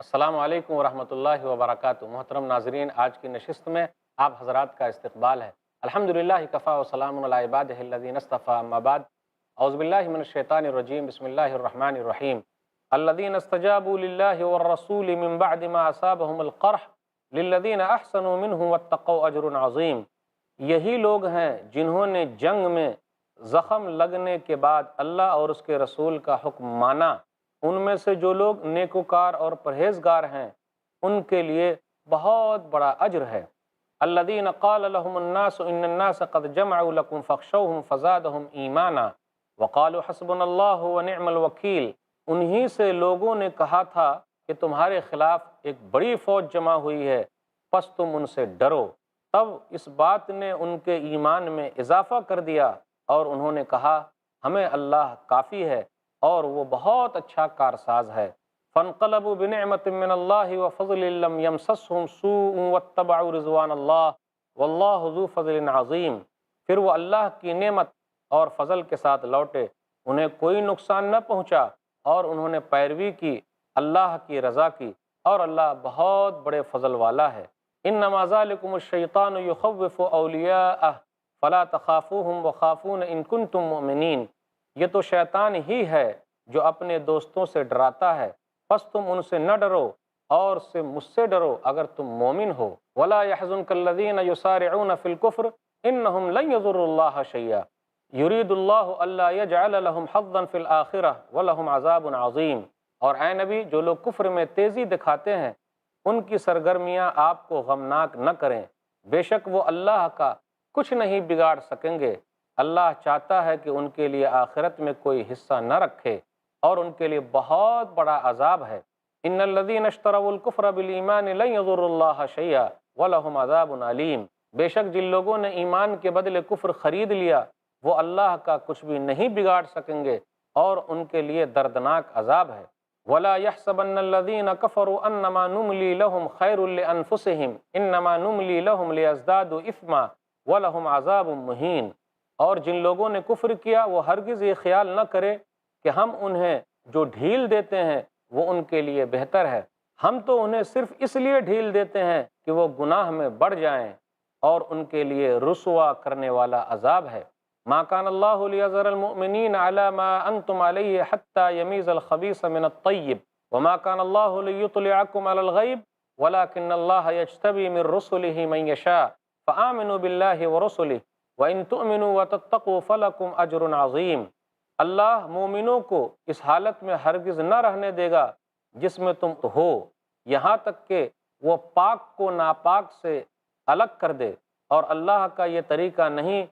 السلام علیکم ورحمۃ اللہ وبرکاتہ۔ محترم ناظرین، آج کی نشست میں آپ حضرات کا استقبال ہے۔ الحمدللہ کفا وسلام علی عبادہ الذین اصطفیٰ، اما بعد، اعوذ باللہ من الشیطان الرجیم، بسم اللہ الرحمن الرحیم۔ الذین استجابوا للہ والرسول من بعد ما اصابهم القرح للذین احسنوا منهم واتقوا اجر عظیم۔ یہی لوگ ہیں جنہوں نے جنگ میں زخم لگنے کے بعد اللہ اور اس کے رسول کا حکم مانا۔ ان میں سے جو لوگ نیکوکار اور پرہیزگار ہیں ان کے لیے بہت بڑا اجر ہے۔ الذین قال لهم الناس ان الناس قد جمعوا لكم فاخشوهم فزادهم ایمانا وقالوا حسبنا اللہ ونعم الوکیل۔ انہی سے لوگوں نے کہا تھا کہ تمہارے خلاف ایک بڑی فوج جمع ہوئی ہے، پس تم ان سے ڈرو۔ تب اس بات نے ان کے ایمان میں اضافہ کر دیا اور انہوں نے کہا ہمیں اللہ کافی ہے اور وہ بہت اچھا کارساز ہے۔ فانقلبوا بنعمت من اللہ وفضل لم یمسسہم سوء واتبعوا رضوان اللہ واللہ ذو فضل عظیم۔ پھر وہ اللہ کی نعمت اور فضل کے ساتھ لوٹے، انہیں کوئی نقصان نہ پہنچا اور انہوں نے پیروی کی، اللہ کی رضا کی، اور اللہ بہت بڑے فضل والا ہے۔ انما ذالکم الشیطان یخوف اولیاءہ فلا تخافوہم وخافون ان کنتم مؤمنین۔ یہ تو شیطان ہی ہے جو اپنے دوستوں سے ڈراتا ہے، پس تم ان سے نہ ڈرو اور مجھ سے ڈرو اگر تم مومن ہو۔ ولا يحزنك الذين يسارعون في الكفر انهم لن يضروا الله شيئا يريد الله الا يجعل لهم حظا في الاخره ولهم عذاب عظیم۔ اور اے نبی، جو لوگ کفر میں تیزی دکھاتے ہیں ان کی سرگرمیاں آپ کو غمناک نہ کریں، بے شک وہ اللہ کا کچھ نہیں بگاڑ سکیں گے۔ اللہ چاہتا ہے کہ ان کے لیے آخرت میں کوئی حصہ نہ رکھے اور ان کے لیے بہت بڑا عذاب ہے۔ ان الذین اشتروا الکفر بالایمان لن یضروا اللہ شیئا ولہم عذاب علیم۔ بے شک جن لوگوں نے ایمان کے بدلے کفر خرید لیا وہ اللہ کا کچھ بھی نہیں بگاڑ سکیں گے اور ان کے لیے دردناک عذاب ہے۔ ولا يحسبن الذين كفروا انما نملي لهم خير لانفسهم انما نملي لهم ليزدادوا اثما ولهم عذاب مهين۔ اور جن لوگوں نے کفر کیا وہ ہرگز یہ خیال نہ کرے کہ ہم انہیں جو ڈھیل دیتے ہیں وہ ان کے لیے بہتر ہے، ہم تو انہیں صرف اس لیے ڈھیل دیتے ہیں کہ وہ گناہ میں بڑھ جائیں، اور ان کے لیے رسوا کرنے والا عذاب ہے۔ ما كان الله ليذر المؤمنين على ما انتم عليه حتى يميز الخبيث من الطيب وما كان الله ليطلعكم على الغيب ولكن الله يجتبي من رسله من يشاء فآمنوا بالله ورسله وَإِن تُؤْمِنُوا وَتَتَّقُوا فَلَكُمْ أَجْرٌ عَظِيمٌ۔ اللہ مومنوں کو اس حالت میں ہرگز نہ رہنے دے گا جس میں تم ہو، یہاں تک کہ وہ پاک کو ناپاک سے الگ کر دے، اور اللہ کا یہ طریقہ نہیں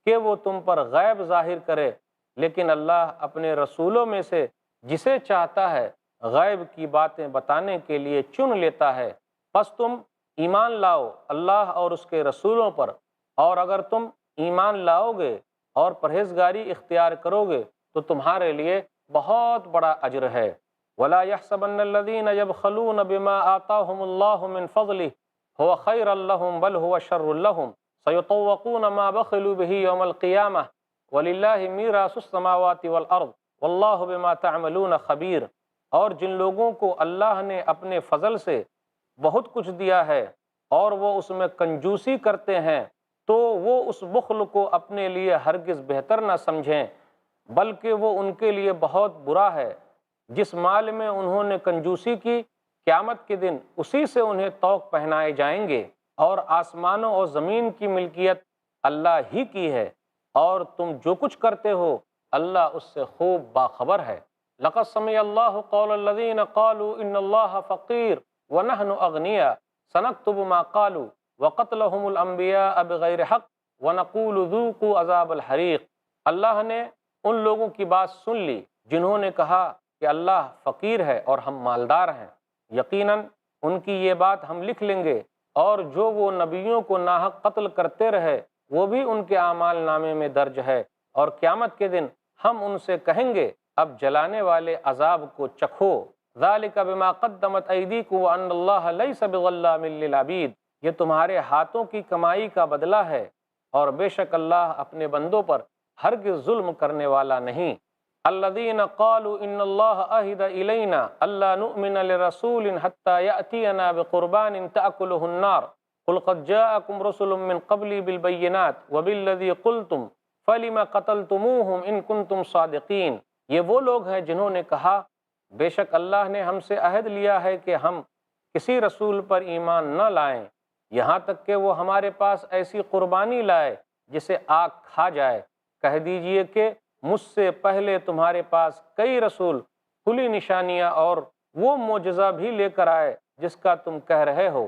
کہ وہ تم پر غیب ظاہر کرے، لیکن اللہ اپنے رسولوں میں سے جسے چاہتا ہے غیب کی باتیں بتانے کے لیے چن لیتا ہے۔ پس تم ایمان لاؤ اللہ اور اس کے رسولوں پر، اور اگر تم ایمان لاؤ گے اور پرہیزگاری اختیار کرو گے تو تمہارے لیے بہت بڑا اجر ہے۔ ولا يحسبن الذين يبخلون بما آتاهم الله من فضله هو خيرا لهم بل هو شر لهم سيطوقون ما بخلوا به يوم القيامة ولله ميراث السماوات والأرض والله بما تعملون خبير۔ اور جن لوگوں کو اللہ نے اپنے فضل سے بہت کچھ دیا ہے اور وہ اس میں کنجوسی کرتے ہیں تو وہ اس بخل کو اپنے لیے ہرگز بہتر نہ سمجھیں، بلکہ وہ ان کے لیے بہت برا ہے۔ جس مال میں انہوں نے کنجوسی کی، قیامت کے دن اسی سے انہیں طوق پہنائے جائیں گے، اور آسمانوں اور زمین کی ملکیت اللہ ہی کی ہے، اور تم جو کچھ کرتے ہو اللہ اس سے خوب باخبر ہے۔ لقد سمع اللہ قول الذین قالوا ان اللہ فقیر ونحن اغنیاء سنکتب ما قالوا وقتلهم الانبیاء بغیر حق ونقول ذوقوا عذاب الحریق۔ اللہ نے ان لوگوں کی بات سن لی جنہوں نے کہا کہ اللہ فقیر ہے اور ہم مالدار ہیں، یقیناً ان کی یہ بات ہم لکھ لیں گے، اور جو وہ نبیوں کو ناحق قتل کرتے رہے وہ بھی ان کے اعمال نامے میں درج ہے، اور قیامت کے دن ہم ان سے کہیں گے اب جلانے والے عذاب کو چکھو۔ ذالک بما قدمت ایدیکم وان اللہ لیس بظلام للعبید۔ یہ تمہارے ہاتھوں کی کمائی کا بدلہ ہے، اور بے شک اللہ اپنے بندوں پر ہرگز ظلم کرنے والا نہیں۔ الذین قالوا ان اللہ عہد الینا الا نؤمن لرسول حتی یأتینا بقربان تأکلہ النار قل قد جاءکم رسل من قبلی بالبینات وبالذی قلتم فلم قتلتموہم ان کنتم صادقین۔ یہ وہ لوگ ہیں جنہوں نے کہا بے شک اللہ نے ہم سے عہد لیا ہے کہ ہم کسی رسول پر ایمان نہ لائیں یہاں تک کہ وہ ہمارے پاس ایسی قربانی لائے جسے آگ کھا جائے۔ کہہ دیجئے کہ مجھ سے پہلے تمہارے پاس کئی رسول کھلی نشانیاں اور وہ معجزہ بھی لے کر آئے جس کا تم کہہ رہے ہو،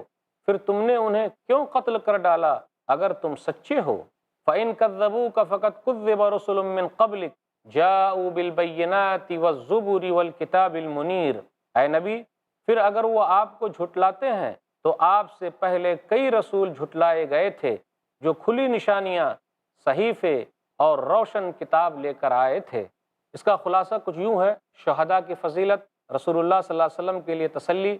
پھر تم نے انہیں کیوں قتل کر ڈالا اگر تم سچے ہو؟ فَإِن كَذَّبُوكَ فَقَدْ كُذِّبَ رُسُلٌ مِّن قَبْلِكَ جَاءُوا بِالْبَيِّنَاتِ وَالزُّبُرِ وَالْكِتَابِ الْمُنِيرِ۔ اے نبی، پھر اگر وہ آپ کو جھٹلاتے ہیں تو آپ سے پہلے کئی رسول جھٹلائے گئے تھے جو کھلی نشانیاں، صحیفے اور روشن کتاب لے کر آئے تھے۔ اس کا خلاصہ کچھ یوں ہے، شہداء کی فضیلت، رسول اللہ صلی اللہ علیہ وسلم کے لیے تسلی،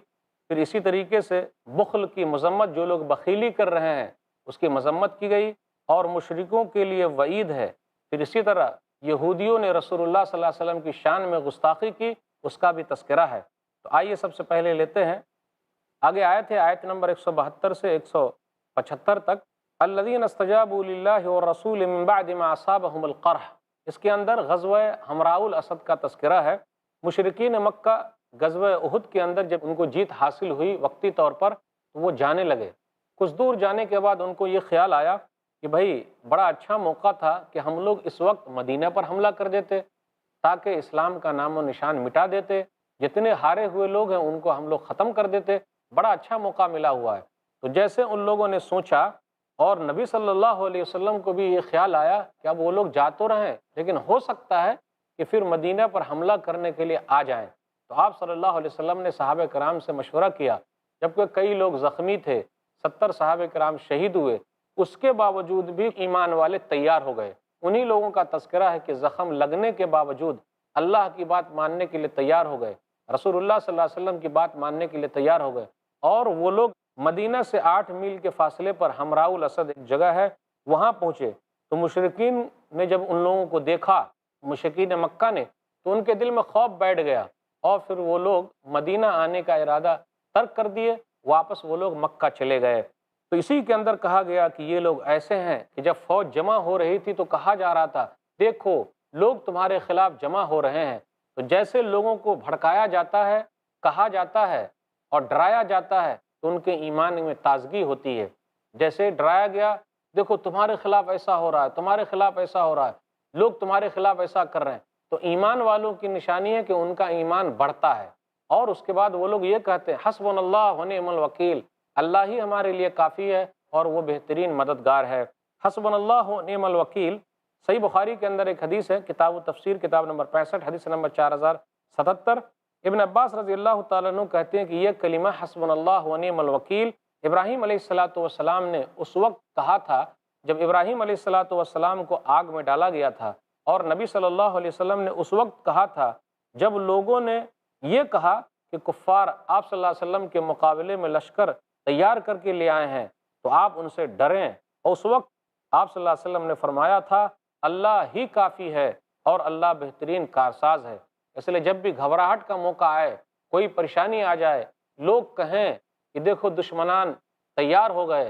پھر اسی طریقے سے بخل کی مذمت، جو لوگ بخیلی کر رہے ہیں اس کی مذمت کی گئی، اور مشرکوں کے لیے وعید ہے۔ پھر اسی طرح یہودیوں نے رسول اللہ صلی اللہ علیہ وسلم کی شان میں گستاخی کی، اس کا بھی تذکرہ ہے۔ تو آئیے سب سے پہلے لیتے ہیں آگے آیت ہے، آیت نمبر 172 سے 175 تک، الذین استجابوا للہ والرسول من بعد ما اصابهم القرح۔ اس کے اندر غزوہ حمراء الاسد کا تذکرہ ہے۔ مشرکین مکہ غزوہ احد کے اندر جب ان کو جیت حاصل ہوئی وقتی طور پر، تو وہ جانے لگے۔ کچھ دور جانے کے بعد ان کو یہ خیال آیا کہ بھائی بڑا اچھا موقع تھا کہ ہم لوگ اس وقت مدینہ پر حملہ کر دیتے تاکہ اسلام کا نام و نشان مٹا دیتے، جتنے ہارے ہوئے لوگ ہیں ان کو ہم لوگ ختم کر دیتے، بڑا اچھا موقع ملا ہوا ہے۔ تو جیسے ان لوگوں نے سوچا، اور نبی صلی اللہ علیہ وسلم کو بھی یہ خیال آیا کہ اب وہ لوگ جا تو رہیں لیکن ہو سکتا ہے کہ پھر مدینہ پر حملہ کرنے کے لیے آ جائیں۔ تو آپ صلی اللہ علیہ وسلم نے صحابہ کرام سے مشورہ کیا، جبکہ کئی لوگ زخمی تھے، 70 صحابہ کرام شہید ہوئے، اس کے باوجود بھی ایمان والے تیار ہو گئے۔ انہی لوگوں کا تذکرہ ہے کہ زخم لگنے کے باوجود اللہ کی بات ماننے کے لیے تیار ہو گئے، رسول اللہ صلی اللہ علیہ وسلم کی بات ماننے کے لیے تیار ہو گئے، اور وہ لوگ مدینہ سے 8 میل کے فاصلے پر حمراء الاسد ایک جگہ ہے، وہاں پہنچے۔ تو مشرکین نے جب ان لوگوں کو دیکھا، مشرکین مکہ نے، تو ان کے دل میں خوف بیٹھ گیا، اور پھر وہ لوگ مدینہ آنے کا ارادہ ترک کر دیے، واپس وہ لوگ مکہ چلے گئے۔ تو اسی کے اندر کہا گیا کہ یہ لوگ ایسے ہیں کہ جب فوج جمع ہو رہی تھی تو کہا جا رہا تھا دیکھو لوگ تمہارے خلاف جمع ہو رہے ہیں۔ تو جیسے لوگوں کو بھڑکایا جاتا ہے، کہا جاتا ہے اور ڈرایا جاتا ہے تو ان کے ایمان میں تازگی ہوتی ہے۔ جیسے ڈرایا گیا دیکھو تمہارے خلاف ایسا ہو رہا ہے، تمہارے خلاف ایسا ہو رہا ہے، لوگ تمہارے خلاف ایسا کر رہے ہیں، تو ایمان والوں کی نشانی ہے کہ ان کا ایمان بڑھتا ہے۔ اور اس کے بعد وہ لوگ یہ کہتے ہیں حسبنا اللہ ونعم الوکیل، اللہ ہی ہمارے لیے کافی ہے اور وہ بہترین مددگار ہے۔ حسبنا اللہ ونعم الوکیل۔ صحیح بخاری کے اندر ایک حدیث ہے، کتاب التفسیر کتاب نمبر 65 حدیث نمبر 4077۔ ابن عباس رضی اللہ تعالیٰ عنہ کہتے ہیں کہ یہ کلمہ حسبنا اللہ ونعم الوکیل ابراہیم علیہ السلام نے اس وقت کہا تھا جب ابراہیم علیہ السلام کو آگ میں ڈالا گیا تھا، اور نبی صلی اللہ علیہ وسلم نے اس وقت کہا تھا جب لوگوں نے یہ کہا کہ کفار آپ صلی اللہ علیہ وسلم کے مقابلے میں لشکر تیار کر کے لے آئے ہیں تو آپ ان سے ڈریں، اور اس وقت آپ صلی اللہ علیہ وسلم نے فرمایا تھا اللہ ہی کافی ہے اور اللہ بہترین کارساز ہے۔ اس لیے جب بھی گھبراہٹ کا موقع آئے، کوئی پریشانی آ جائے، لوگ کہیں کہ دیکھو دشمنان تیار ہو گئے،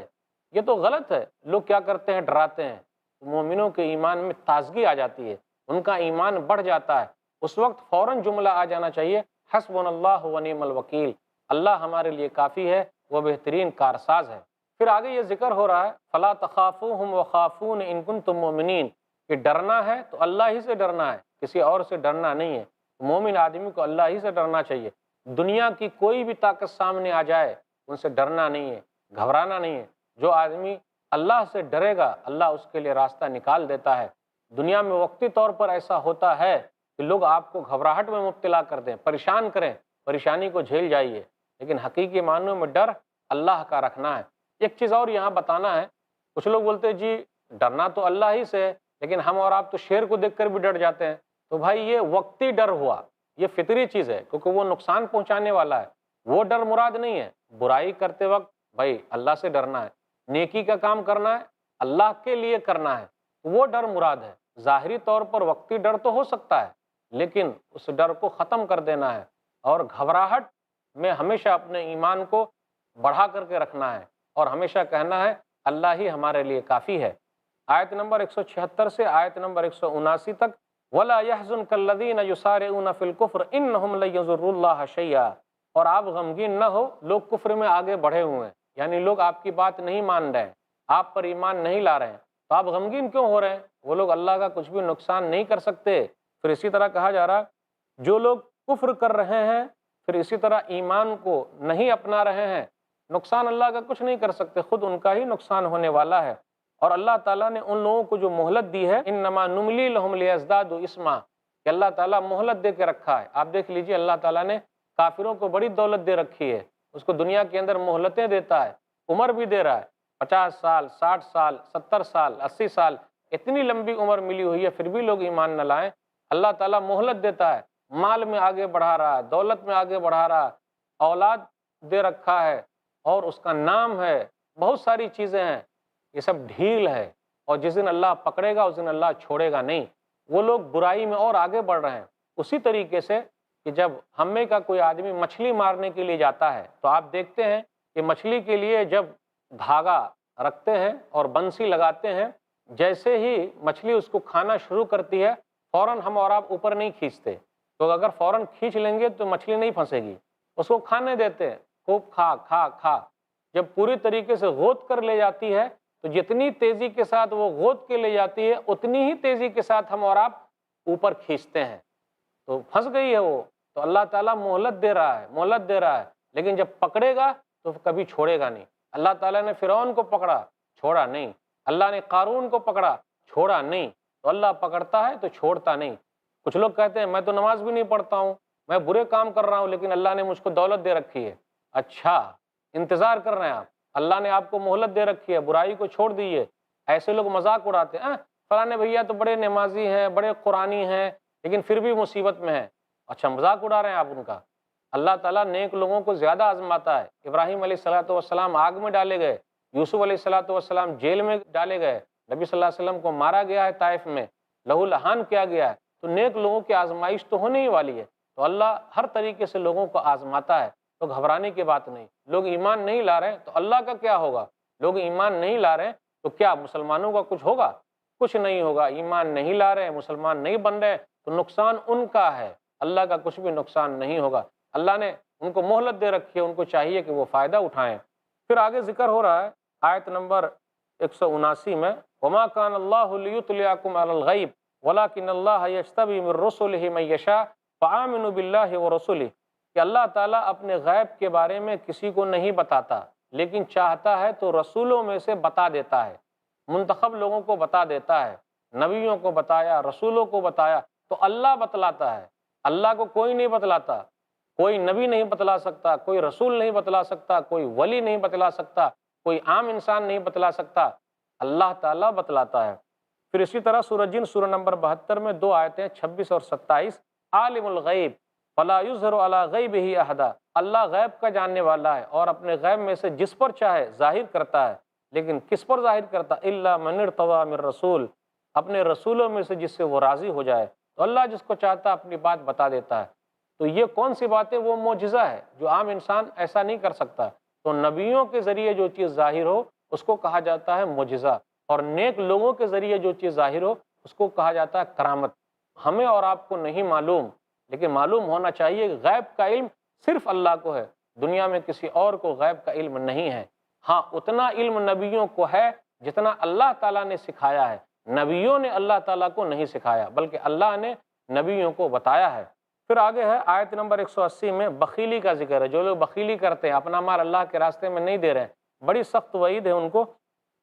یہ تو غلط ہے۔ لوگ کیا کرتے ہیں؟ ڈراتے ہیں۔ مومنوں کے ایمان میں تازگی آ جاتی ہے، ان کا ایمان بڑھ جاتا ہے۔ اس وقت فوراً جملہ آ جانا چاہیے حسبنا اللہ ونعم الوکیل، اللہ ہمارے لیے کافی ہے، وہ بہترین کارساز ہے۔ پھر آگے یہ ذکر ہو رہا ہے فلا تخافوہم وخافون ان کنتم مؤمنین، کہ ڈرنا ہے تو اللہ ہی سے ڈرنا ہے، کسی اور سے ڈرنا نہیں ہے۔ مومن آدمی کو اللہ ہی سے ڈرنا چاہیے، دنیا کی کوئی بھی طاقت سامنے آ جائے ان سے ڈرنا نہیں ہے، گھبرانا نہیں ہے۔ جو آدمی اللہ سے ڈرے گا اللہ اس کے لیے راستہ نکال دیتا ہے۔ دنیا میں وقتی طور پر ایسا ہوتا ہے کہ لوگ آپ کو گھبراہٹ میں مبتلا کر دیں، پریشان کریں، پریشانی کو جھیل جائیے، لیکن حقیقی معنوں میں ڈر اللہ کا رکھنا ہے۔ ایک چیز اور یہاں بتانا ہے، کچھ لوگ بولتے ہیں جی ڈرنا تو اللہ ہی سے ہے، لیکن ہم اور آپ تو شیر کو دیکھ کر بھی ڈر جاتے ہیں۔ تو بھائی یہ وقتی ڈر ہوا، یہ فطری چیز ہے، کیونکہ وہ نقصان پہنچانے والا ہے، وہ ڈر مراد نہیں ہے۔ برائی کرتے وقت بھائی اللہ سے ڈرنا ہے، نیکی کا کام کرنا ہے اللہ کے لیے کرنا ہے، وہ ڈر مراد ہے۔ ظاہری طور پر وقتی ڈر تو ہو سکتا ہے، لیکن اس ڈر کو ختم کر دینا ہے اور گھبراہٹ میں ہمیشہ اپنے ایمان کو بڑھا کر کے رکھنا ہے اور ہمیشہ کہنا ہے اللہ ہی ہمارے لیے کافی ہے۔ آیت نمبر 176 سے آیت نمبر 179 تک، وَلَا يَحْزُنْكَ الَّذِينَ يُسَارِعُونَ فِي الْكُفْرِ إِنَّهُمْ لَن يَضُرُّوا اللَّهَ شَيْئًا، اور آپ غمگین نہ ہو، لوگ کفر میں آگے بڑھے ہوئے ہیں، یعنی لوگ آپ کی بات نہیں مان رہے ہیں، آپ پر ایمان نہیں لا رہے ہیں، تو آپ غمگین کیوں ہو رہے ہیں؟ وہ لوگ اللہ کا کچھ بھی نقصان نہیں کر سکتے۔ پھر اسی طرح کہا جا رہا جو لوگ کفر کر رہے ہیں پھر اسی طرح ایمان کو نہیں اپنا رہے ہیں، نقصان اللہ کا کچھ نہیں کر سکتے، خود ان کا ہی نقصان ہونے والا ہے۔ اور اللہ تعالیٰ نے ان لوگوں کو جو مہلت دی ہے، انما نملی لہم لیزدادوا اسما، کہ اللہ تعالیٰ مہلت دے کے رکھا ہے۔ آپ دیکھ لیجئے اللہ تعالیٰ نے کافروں کو بڑی دولت دے رکھی ہے، اس کو دنیا کے اندر مہلتیں دیتا ہے، عمر بھی دے رہا ہے، 50 سال، 60 سال، 70 سال، 80 سال، اتنی لمبی عمر ملی ہوئی ہے، پھر بھی لوگ ایمان نہ لائیں۔ اللہ تعالیٰ مہلت دیتا ہے، مال میں آگے بڑھا رہا ہے، دولت میں آگے بڑھا رہا ہے، اولاد دے رکھا ہے، اور اس کا نام ہے، بہت ساری چیزیں ہیں، یہ سب ڈھیل ہے، اور جس دن اللہ پکڑے گا اس دن اللہ چھوڑے گا نہیں۔ وہ لوگ برائی میں اور آگے بڑھ رہے ہیں۔ اسی طریقے سے کہ جب ہمیں کا کوئی آدمی مچھلی مارنے کے لیے جاتا ہے تو آپ دیکھتے ہیں کہ مچھلی کے لیے جب دھاگا رکھتے ہیں اور بنسی لگاتے ہیں، جیسے ہی مچھلی اس کو کھانا شروع کرتی ہے فوراً ہم اور آپ اوپر نہیں کھینچتے، تو اگر فوراً کھینچ لیں گے تو مچھلی نہیں پھنسے گی، اس کو کھانے دیتے ہیں، خوب کھا کھا کھا، جب پوری طریقے سے غوط کر لے جاتی ہے تو جتنی تیزی کے ساتھ وہ غوط کے لے جاتی ہے اتنی ہی تیزی کے ساتھ ہم اور آپ اوپر کھینچتے ہیں، تو پھنس گئی ہے وہ۔ تو اللہ تعالیٰ مہلت دے رہا ہے، مہلت دے رہا ہے، لیکن جب پکڑے گا تو کبھی چھوڑے گا نہیں۔ اللہ تعالیٰ نے فرعون کو پکڑا، چھوڑا نہیں، اللہ نے قارون کو پکڑا، چھوڑا نہیں، تو اللہ پکڑتا ہے تو چھوڑتا نہیں۔ کچھ لوگ کہتے ہیں میں تو نماز بھی نہیں پڑھتا ہوں، میں برے کام کر رہا ہوں، لیکن اللہ نے مجھ کو دولت دے رکھی ہے۔ اچھا، انتظار کر رہے ہیں آپ، اللہ نے آپ کو مہلت دے رکھی ہے، برائی کو چھوڑ دیجیے۔ ایسے لوگ مذاق اڑاتے ہیں، فلاں بھیا تو بڑے نمازی ہیں، بڑے قرآنی ہیں، لیکن پھر بھی مصیبت میں ہیں۔ اچھا، مذاق اڑا رہے ہیں آپ ان کا۔ اللہ تعالیٰ نیک لوگوں کو زیادہ آزماتا ہے۔ ابراہیم علیہ السلام آگ میں ڈالے گئے، یوسف علیہ السلام جیل میں ڈالے گئے، نبی صلی اللہ علیہ وسلم کو مارا گیا ہے طائف میں، لہو لہان کیا گیا ہے، تو نیک لوگوں کی آزمائش تو ہونے ہی والی ہے۔ تو اللہ ہر طریقے سے لوگوں کو آزماتا ہے، تو گھبرانے کی بات نہیں۔ لوگ ایمان نہیں لا رہے تو اللہ کا کیا ہوگا؟ لوگ ایمان نہیں لا رہے تو کیا مسلمانوں کا کچھ ہوگا؟ کچھ نہیں ہوگا۔ ایمان نہیں لا رہے، مسلمان نہیں بن رہے تو نقصان ان کا ہے، اللہ کا کچھ بھی نقصان نہیں ہوگا۔ اللہ نے ان کو مہلت دے رکھی ہے، ان کو چاہیے کہ وہ فائدہ اٹھائیں۔ پھر آگے ذکر ہو رہا ہے آیت نمبر 179 میں، وَمَا كَانَ اللَّهُ لِيُطْلِعَكُمْ عَلَى الْغَيْبِ وَلَٰكِنَّ اللَّهَ يَجْتَبِي مِن رُّسُلِهِ مَن يَشَاءُ فَآمِنُوا بِاللَّهِ وَرُسُلِهِ، کہ اللہ تعالیٰ اپنے غیب کے بارے میں کسی کو نہیں بتاتا، لیکن چاہتا ہے تو رسولوں میں سے بتا دیتا ہے، منتخب لوگوں کو بتا دیتا ہے، نبیوں کو بتایا، رسولوں کو بتایا، تو اللہ بتلاتا ہے۔ اللہ کو کوئی نہیں بتلاتا، کوئی نبی نہیں بتلا سکتا، کوئی رسول نہیں بتلا سکتا، کوئی ولی نہیں بتلا سکتا، کوئی عام انسان نہیں بتلا سکتا، اللہ تعالیٰ بتلاتا ہے۔ پھر اسی طرح سورہ جن سورہ نمبر 72 میں 2 آیتیں 26 اور 27، عالم الغیب فلا یظہر علی غیبہ احدا، اللہ غیب کا جاننے والا ہے اور اپنے غیب میں سے جس پر چاہے ظاہر کرتا ہے، لیکن کس پر ظاہر کرتا ہے؟ الا من ارتضی من رسول، اپنے رسولوں میں سے جس سے وہ راضی ہو جائے، تو اللہ جس کو چاہتا ہے اپنی بات بتا دیتا ہے۔ تو یہ کون سی بات ہے؟ وہ معجزہ ہے جو عام انسان ایسا نہیں کر سکتا۔ تو نبیوں کے ذریعے جو چیز ظاہر ہو اس کو کہا جاتا ہے معجزہ، اور نیک لوگوں کے ذریعے جو چیز ظاہر ہو اس کو کہا جاتا ہے کرامت۔ ہمیں اور آپ کو نہیں معلوم، لیکن معلوم ہونا چاہیے کہ غیب کا علم صرف اللہ کو ہے، دنیا میں کسی اور کو غیب کا علم نہیں ہے۔ ہاں، اتنا علم نبیوں کو ہے جتنا اللہ تعالیٰ نے سکھایا ہے، نبیوں نے اللہ تعالیٰ کو نہیں سکھایا بلکہ اللہ نے نبیوں کو بتایا ہے۔ پھر آگے ہے آیت نمبر 180 میں بخیلی کا ذکر ہے۔ جو لوگ بخیلی کرتے ہیں، اپنا مال اللہ کے راستے میں نہیں دے رہے ہیں، بڑی سخت وعید ہے ان کو،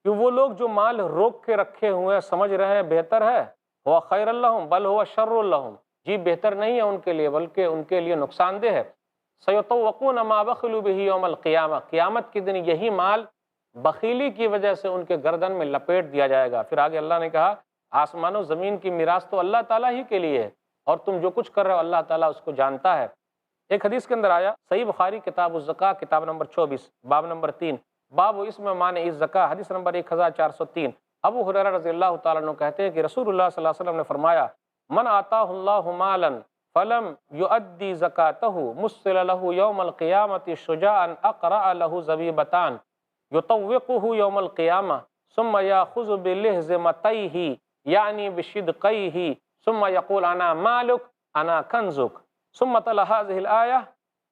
کہ وہ لوگ جو مال روک کے رکھے ہوئے ہیں سمجھ رہے ہیں بہتر ہے، ہوا خیر لہم بل ہوا شر لہم، جی بہتر نہیں ہے ان کے لیے بلکہ ان کے لیے نقصان دہ ہے۔ سیطوقون ما بخلوا بہ یوم القیامہ، قیامت کے دن یہی مال بخیلی کی وجہ سے ان کے گردن میں لپیٹ دیا جائے گا۔ پھر آگے اللہ نے کہا آسمان و زمین کی میراث تو اللہ تعالیٰ ہی کے لیے ہے، اور تم جو کچھ کر رہے ہو اللہ تعالیٰ اس کو جانتا ہے۔ ایک حدیث کے اندر آیا، صحیح بخاری کتاب الزکاة کتاب نمبر 24 باب نمبر 3، باب اسم مانع الزکاة، حدیث نمبر 1403، ابو ہریرہ رضی اللہ تعالیٰ عنہ کہتے ہیں کہ رسول اللہ صلی اللہ علیہ وسلم نے فرمایا من آتاہ اللہ مالا فلم یؤدی زکاتہ مثل لہ یوم القیامۃ شجاعا اقرع لہ زبیبتان یطوقہ یوم القیامہ ثم یاخذ بلہزمتیہ یعنی بشدقیہ ثم یقول انا مالک انا کنزک ثم تلا هذه الآیہ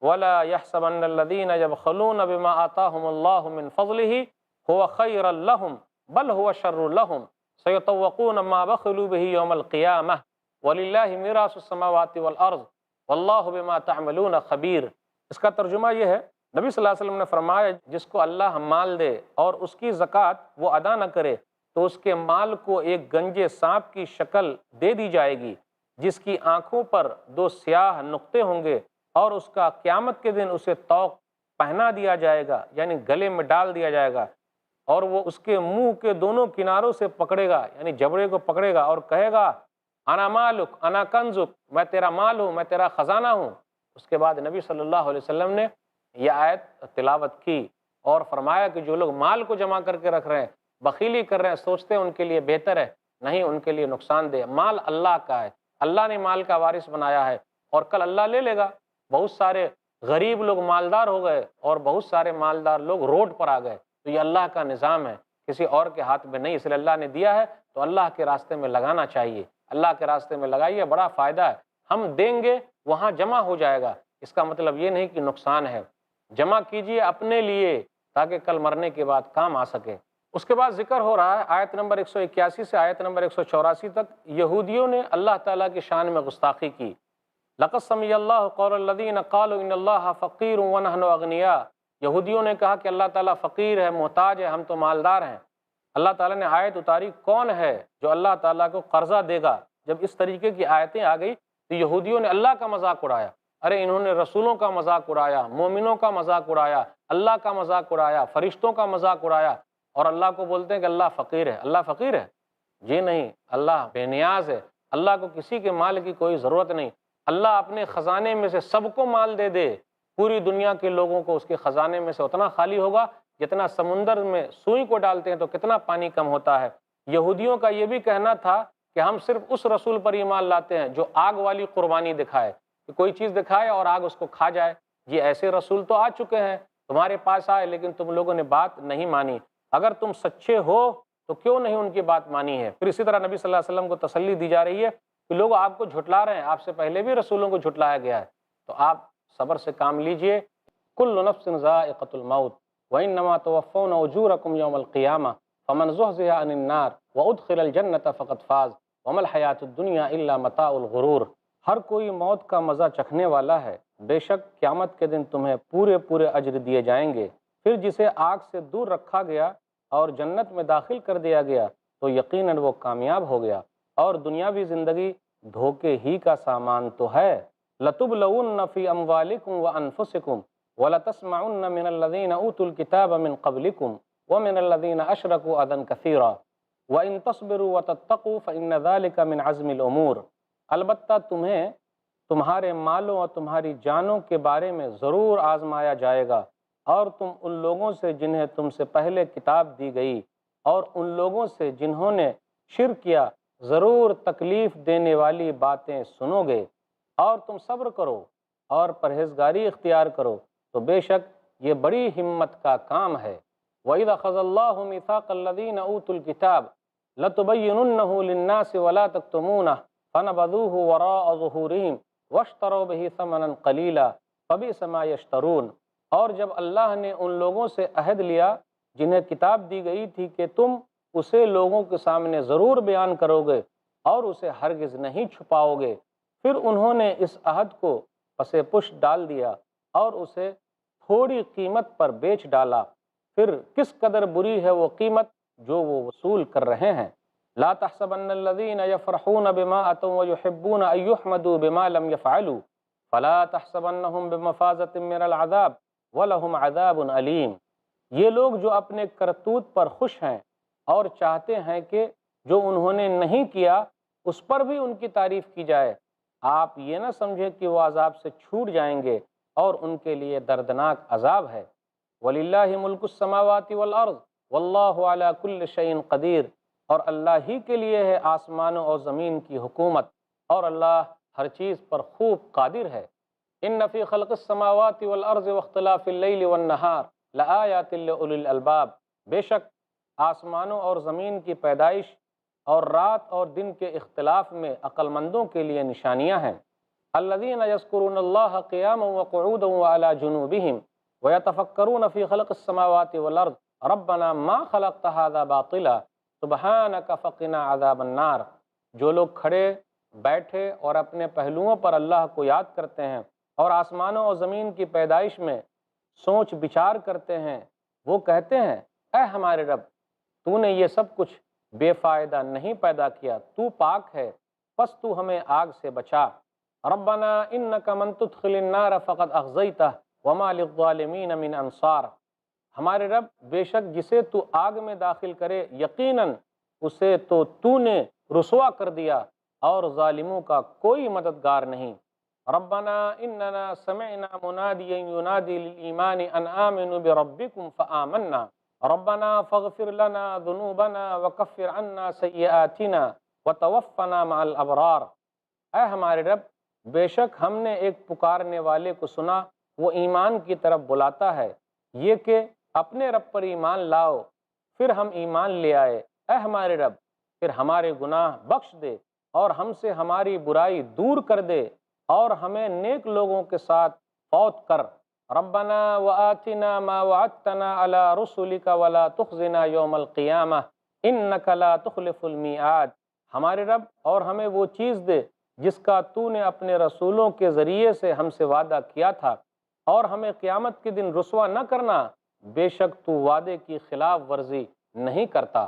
ولا يحسبن الذین یبخلون بما آتاہم اللہ من فضلہ هو خیرا لہم بل هو شر لہم سیطوقون ما بخلوا به یوم القیامہ وَلِلَّهِ مِيرَاثُ السَّمَاوَاتِ وَالْأَرْضِ وَاللَّهُ بِمَا تَعْمَلُونَ خَبِيرٌ۔ اس کا ترجمہ یہ ہے، نبی صلی اللہ علیہ وسلم نے فرمایا جس کو اللہ مال دے اور اس کی زکوٰۃ وہ ادا نہ کرے تو اس کے مال کو ایک گنجے سانپ کی شکل دے دی جائے گی جس کی آنکھوں پر 2 سیاہ نقطے ہوں گے، اور اس کا قیامت کے دن اسے طوق پہنا دیا جائے گا، یعنی گلے میں ڈال دیا جائے گا، اور وہ اس کے منہ کے دونوں کناروں سے پکڑے گا، یعنی جبڑے کو پکڑے گا اور کہے گا انا مالک انا کنزک، میں تیرا مال ہوں، میں تیرا خزانہ ہوں۔ اس کے بعد نبی صلی اللہ علیہ وسلم نے یہ آیت تلاوت کی اور فرمایا کہ جو لوگ مال کو جمع کر کے رکھ رہے ہیں، بخیلی کر رہے ہیں، سوچتے ہیں ان کے لیے بہتر ہے، نہیں، ان کے لیے نقصان دہ۔ مال اللہ کا ہے، اللہ نے مال کا وارث بنایا ہے، اور کل اللہ لے لے گا۔ بہت سارے غریب لوگ مالدار ہو گئے اور بہت سارے مالدار لوگ روڈ پر آ گئے، تو یہ اللہ کا نظام ہے، کسی اور کے ہاتھ میں نہیں، اس لیے اللہ نے دیا ہے تو اللہ کے راستے میں لگانا چاہیے۔ اللہ کے راستے میں لگائیے، بڑا فائدہ ہے، ہم دیں گے وہاں جمع ہو جائے گا، اس کا مطلب یہ نہیں کہ نقصان ہے۔ جمع کیجئے اپنے لیے تاکہ کل مرنے کے بعد کام آ سکے۔ اس کے بعد ذکر ہو رہا ہے آیت نمبر 181 سے آیت نمبر 184 تک، یہودیوں نے اللہ تعالیٰ کی شان میں گستاخی کی۔ لَقَدْ سَمِعَ اللَّهُ قَوْلَ الَّذِينَ قَالُوا إِنَّ اللَّهَ فَقِيرٌ وَنَحْنُ أَغْنِيَاءُ، یہودیوں نے کہا کہ اللہ تعالیٰ فقیر ہے، محتاج ہے، ہم تو مالدار ہیں۔ اللہ تعالیٰ نے آیت اتاری، کون ہے جو اللہ تعالیٰ کو قرضہ دے گا؟ جب اس طریقے کی آیتیں آ گئی تو یہودیوں نے اللہ کا مذاق اڑایا، ارے انہوں نے رسولوں کا مذاق اڑایا، مومنوں کا مذاق اڑایا، اللہ کا مذاق اڑایا، فرشتوں کا مذاق اڑایا، اور اللہ کو بولتے ہیں کہ اللہ فقیر ہے۔ اللہ فقیر ہے؟ جی نہیں، اللہ بے نیاز ہے، اللہ کو کسی کے مال کی کوئی ضرورت نہیں۔ اللہ اپنے خزانے میں سے سب کو مال دے دے، پوری دنیا کے لوگوں کو اس کے خزانے میں سے اتنا خالی ہوگا جتنا سمندر میں سوئی کو ڈالتے ہیں تو کتنا پانی کم ہوتا ہے۔ یہودیوں کا یہ بھی کہنا تھا کہ ہم صرف اس رسول پر ایمان لاتے ہیں جو آگ والی قربانی دکھائے، کہ کوئی چیز دکھائے اور آگ اس کو کھا جائے۔ یہ ایسے رسول تو آ چکے ہیں، تمہارے پاس آئے، لیکن تم لوگوں نے بات نہیں مانی۔ اگر تم سچے ہو تو کیوں نہیں ان کی بات مانی ہے؟ پھر اسی طرح نبی صلی اللہ علیہ وسلم کو تسلی دی جا رہی ہے کہ لوگ آپ کو جھٹلا رہے ہیں، آپ سے پہلے بھی رسولوں کو جھٹلایا گیا ہے، تو آپ صبر سے کام لیجئے۔ کل نفس ذائقۃ الموت وانما توفون اجورکم یوم القیامہ فمن زحزح عن النار وادخل الجنۃ فقد فاز وما الحیاۃ الدنیا الا متاع الغرور۔ ہر کوئی موت کا مزہ چکھنے والا ہے، بے شک قیامت کے دن تمہیں پورے اجر دیے جائیں گے۔ پھر جسے آگ سے دور رکھا گیا اور جنت میں داخل کر دیا گیا تو یقیناً وہ کامیاب ہو گیا، اور دنیاوی زندگی دھوکے ہی کا سامان تو ہے۔ لَتُبْلَوُنَّ فِي أَمْوَالِكُمْ وَأَنفُسِكُمْ وَلَتَسْمَعُنَّ مِنَ الَّذِينَ أُوتُوا الْكِتَابَ مِنْ قَبْلِكُمْ وَمِنَ الَّذِينَ أَشْرَكُوا أَذًى كَثِيرًا وَإِن تَصْبِرُوا وَتَتَّقُوا فَإِنَّ ذَلِكَ مِنْ عَزْمِ الْأُمُورِ۔ البتہ تمہیں تمہارے مالوں اور تمہاری جانوں کے بارے میں ضرور آزمایا جائے گا، اور تم ان لوگوں سے جنہیں تم سے پہلے کتاب دی گئی اور ان لوگوں سے جنہوں نے شرک کیا ضرور تکلیف دینے والی باتیں سنو گے، اور تم صبر کرو اور پرہیزگاری اختیار کرو تو بے شک یہ بڑی ہمت کا کام ہے۔ وَإِذَا أَخَذَ اللَّهُ مِيثَاقَ الَّذِينَ أُوتُوا الْكِتَابَ لَتُبَيِّنُنَّهُ لِلنَّاسِ وَلَا تَكْتُمُونَهُ فَنَبَذُوهُ وَرَاءَ ظُهُورِهِمْ وَاشْتَرَوْا بِهِ ثَمَنًا قَلِيلًا فَبِئْسَ مَا يَشْتَرُونَ۔ اور جب اللہ نے ان لوگوں سے عہد لیا جنہیں کتاب دی گئی تھی کہ تم اسے لوگوں کے سامنے ضرور بیان کرو گے اور اسے ہرگز نہیں چھپاؤ گے، پھر انہوں نے اس عہد کو پس پش ڈال دیا اور اسے تھوڑی قیمت پر بیچ ڈالا، پھر کس قدر بری ہے وہ قیمت جو وہ وصول کر رہے ہیں۔ لا تحسبن الذين يفرحون بما اتوا ويحبون ان يحمدوا بما لم يفعلوا فلا تحسبنهم بمفازة من العذاب وَلَهُمْ عَذَابٌ عَلِيمٌ۔ یہ لوگ جو اپنے کرتوت پر خوش ہیں اور چاہتے ہیں کہ جو انہوں نے نہیں کیا اس پر بھی ان کی تعریف کی جائے، آپ یہ نہ سمجھیں کہ وہ عذاب سے چھوٹ جائیں گے اور ان کے لیے دردناک عذاب ہے۔ وَلِلَّهِ مُلْكُ السَّمَاوَاتِ وَالْأَرْضِ وَاللَّهُ عَلَى كُلِّ شَيْءٍ قَدِيرٌ، اور اللہ ہی کے لیے ہے آسمانوں اور زمین کی حکومت، اور اللہ ہر چیز پر خوب قادر ہے۔ ان فی خلق السماوات والارض واختلاف اللیل والنہار لآیات لأولی الالباب، بے شک آسمانوں اور زمین کی پیدائش اور رات اور دن کے اختلاف میں عقل مندوں کے لیے نشانیاں ہیں۔ الذین یذکرون اللہ قیاما وقعودا وعلی جنوبہم ویتفکرون فی خلق السماوات والارض ربنا ما خلقت ھذا باطلا سبحانک فقنا عذاب النار۔ جو لوگ کھڑے بیٹھے اور اپنے پہلوؤں پر اللہ کو یاد کرتے ہیں اور آسمانوں اور زمین کی پیدائش میں سوچ بچار کرتے ہیں، وہ کہتے ہیں اے ہمارے رب، تو نے یہ سب کچھ بے فائدہ نہیں پیدا کیا، تو پاک ہے، پس تو ہمیں آگ سے بچا۔ ربنا انک من تدخل النار فقد اخزیتہ وما للظالمین من انصار۔ ہمارے رب، بے شک جسے تو آگ میں داخل کرے یقیناً اسے تو نے رسوا کر دیا اور ظالموں کا کوئی مددگار نہیں۔ ربنا اننا سمعنا منادیا ینادی للایمان ان آمنوا بربکم فآمنا ربنا فاغفر لنا ذنوبنا وکفر عنا سیئاتنا وتوفنا مع الابرار۔ اے ہمارے رب، بے شک ہم نے ایک پکارنے والے کو سنا، وہ ایمان کی طرف بلاتا ہے، یہ کہ اپنے رب پر ایمان لاؤ، پھر ہم ایمان لے آئے۔ اے ہمارے رب، پھر ہمارے گناہ بخش دے اور ہم سے ہماری برائی دور کر دے اور ہمیں نیک لوگوں کے ساتھ فوت کر۔ ربنا وآتنا ما وعدتنا علی رسلک ولا تخزنا یوم القیامہ انک لا تخلف المیعاد۔ ہمارے رب، اور ہمیں وہ چیز دے جس کا تو نے اپنے رسولوں کے ذریعے سے ہم سے وعدہ کیا تھا، اور ہمیں قیامت کے دن رسوا نہ کرنا، بے شک تو وعدے کی خلاف ورزی نہیں کرتا۔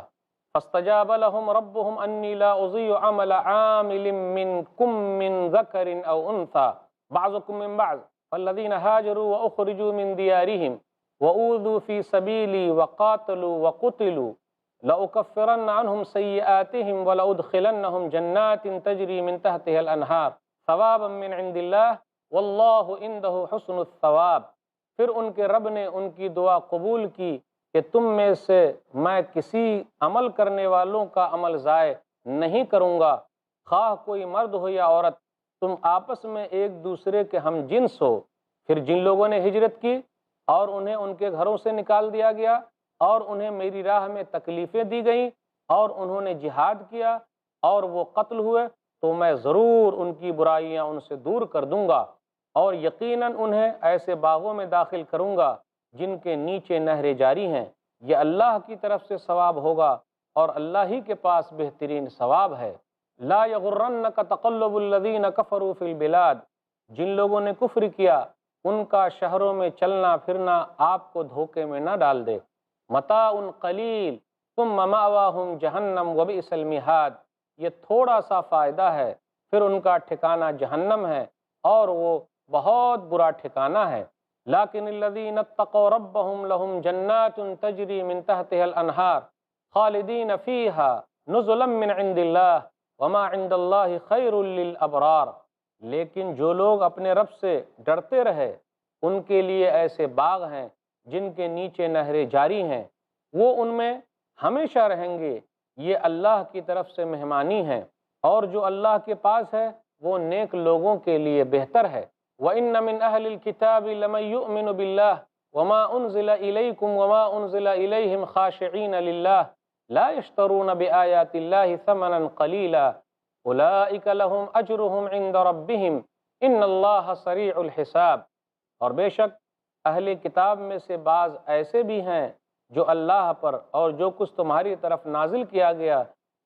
فاستجاب لهم ربهم انی لا اضیع عمل عامل منکم من ذکر او انثى بعضکم من بعض فالذین هاجروا واخرجوا من دیارهم واوذوا فی سبیلی وقاتلوا وقتلوا لأکفرن عنهم سیئاتهم ولأدخلنهم جنات تجری من تحتها الانہار ثوابا من عند اللہ واللہ عنده حسن الثواب۔ پھر ان کے رب نے ان کی دعا قبول کی کہ تم میں سے میں کسی عمل کرنے والوں کا عمل ضائع نہیں کروں گا، خواہ کوئی مرد ہو یا عورت، تم آپس میں ایک دوسرے کے ہم جنس ہو۔ پھر جن لوگوں نے ہجرت کی اور انہیں ان کے گھروں سے نکال دیا گیا اور انہیں میری راہ میں تکلیفیں دی گئیں اور انہوں نے جہاد کیا اور وہ قتل ہوئے، تو میں ضرور ان کی برائیاں ان سے دور کر دوں گا اور یقیناً انہیں ایسے باغوں میں داخل کروں گا جن کے نیچے نہریں جاری ہیں۔ یہ اللہ کی طرف سے ثواب ہوگا اور اللہ ہی کے پاس بہترین ثواب ہے۔ لا یغرنک تقلب الذین کفروا فی البلاد، جن لوگوں نے کفر کیا ان کا شہروں میں چلنا پھرنا آپ کو دھوکے میں نہ ڈال دے۔ متاع قلیل ثم مأواہم جہنم وبئس المہاد، یہ تھوڑا سا فائدہ ہے، پھر ان کا ٹھکانہ جہنم ہے اور وہ بہت برا ٹھکانہ ہے۔ لیکن الذین اتقوا ربہم لہم جنات تجری من تحتها الانہار خالدین فیہا نزلا من عند اللہ وما عند اللہ خیر للابرار۔ لیکن جو لوگ اپنے رب سے ڈرتے رہے ان کے لیے ایسے باغ ہیں جن کے نیچے نہریں جاری ہیں، وہ ان میں ہمیشہ رہیں گے، یہ اللہ کی طرف سے مہمانی ہے، اور جو اللہ کے پاس ہے وہ نیک لوگوں کے لیے بہتر ہے۔ وَإِنَّ مِنْ أَهْلِ الْكِتَابِ لَمَن يُؤْمِنُ بِاللَّهِ وَمَا أُنزِلَ إِلَيْكُمْ وَمَا أُنزِلَ إِلَيْهِمْ خَاشِعِينَ لِلَّهِ لَا يَشْتَرُونَ بِآيَاتِ اللَّهِ ثَمَنًا قَلِيلًا أُولَئِكَ لَهُمْ أَجْرُهُمْ عِندَ رَبِّهِمْ إِنَّ اللَّهَ سَرِيعُ الْحِسَابِ۔ اور بے شک اہل کتاب میں سے بعض ایسے بھی ہیں جو اللہ پر اور جو کچھ تمہاری طرف نازل کیا گیا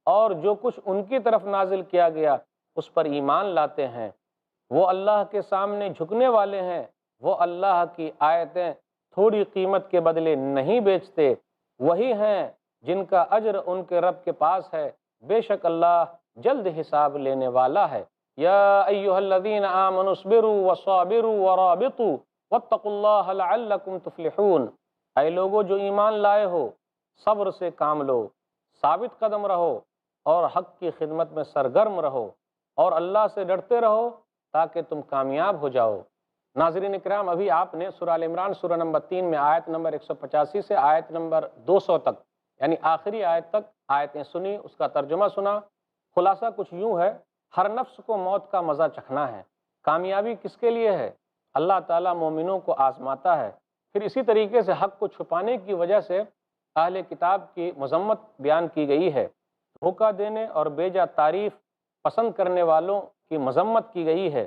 اور جو کچھ ان کی طرف نازل کیا گیا اس پر ایمان لاتے ہیں، وہ اللہ کے سامنے جھکنے والے ہیں، وہ اللہ کی آیتیں تھوڑی قیمت کے بدلے نہیں بیچتے، وہی ہیں جن کا اجر ان کے رب کے پاس ہے، بے شک اللہ جلد حساب لینے والا ہے۔ یا ایہا الذین آمنوا اصبروا وصابروا ورابطوا واتقوا اللہ لعلکم تفلحون۔ اے لوگو جو ایمان لائے ہو، صبر سے کام لو، ثابت قدم رہو اور حق کی خدمت میں سرگرم رہو اور اللہ سے ڈرتے رہو تاکہ تم کامیاب ہو جاؤ۔ ناظرین اکرام، ابھی آپ نے سورہ آل عمران سورہ نمبر 3 میں آیت نمبر 185 سے آیت نمبر 200 تک، یعنی آخری آیت تک آیتیں سنی، اس کا ترجمہ سنا۔ خلاصہ کچھ یوں ہے، ہر نفس کو موت کا مزہ چکھنا ہے۔ کامیابی کس کے لیے ہے؟ اللہ تعالیٰ مومنوں کو آزماتا ہے۔ پھر اسی طریقے سے حق کو چھپانے کی وجہ سے اہل کتاب کی مذمت بیان کی گئی ہے، دھوکہ دینے اور بیجا تعریف پسند کرنے والوں کی مذمت کی گئی ہے۔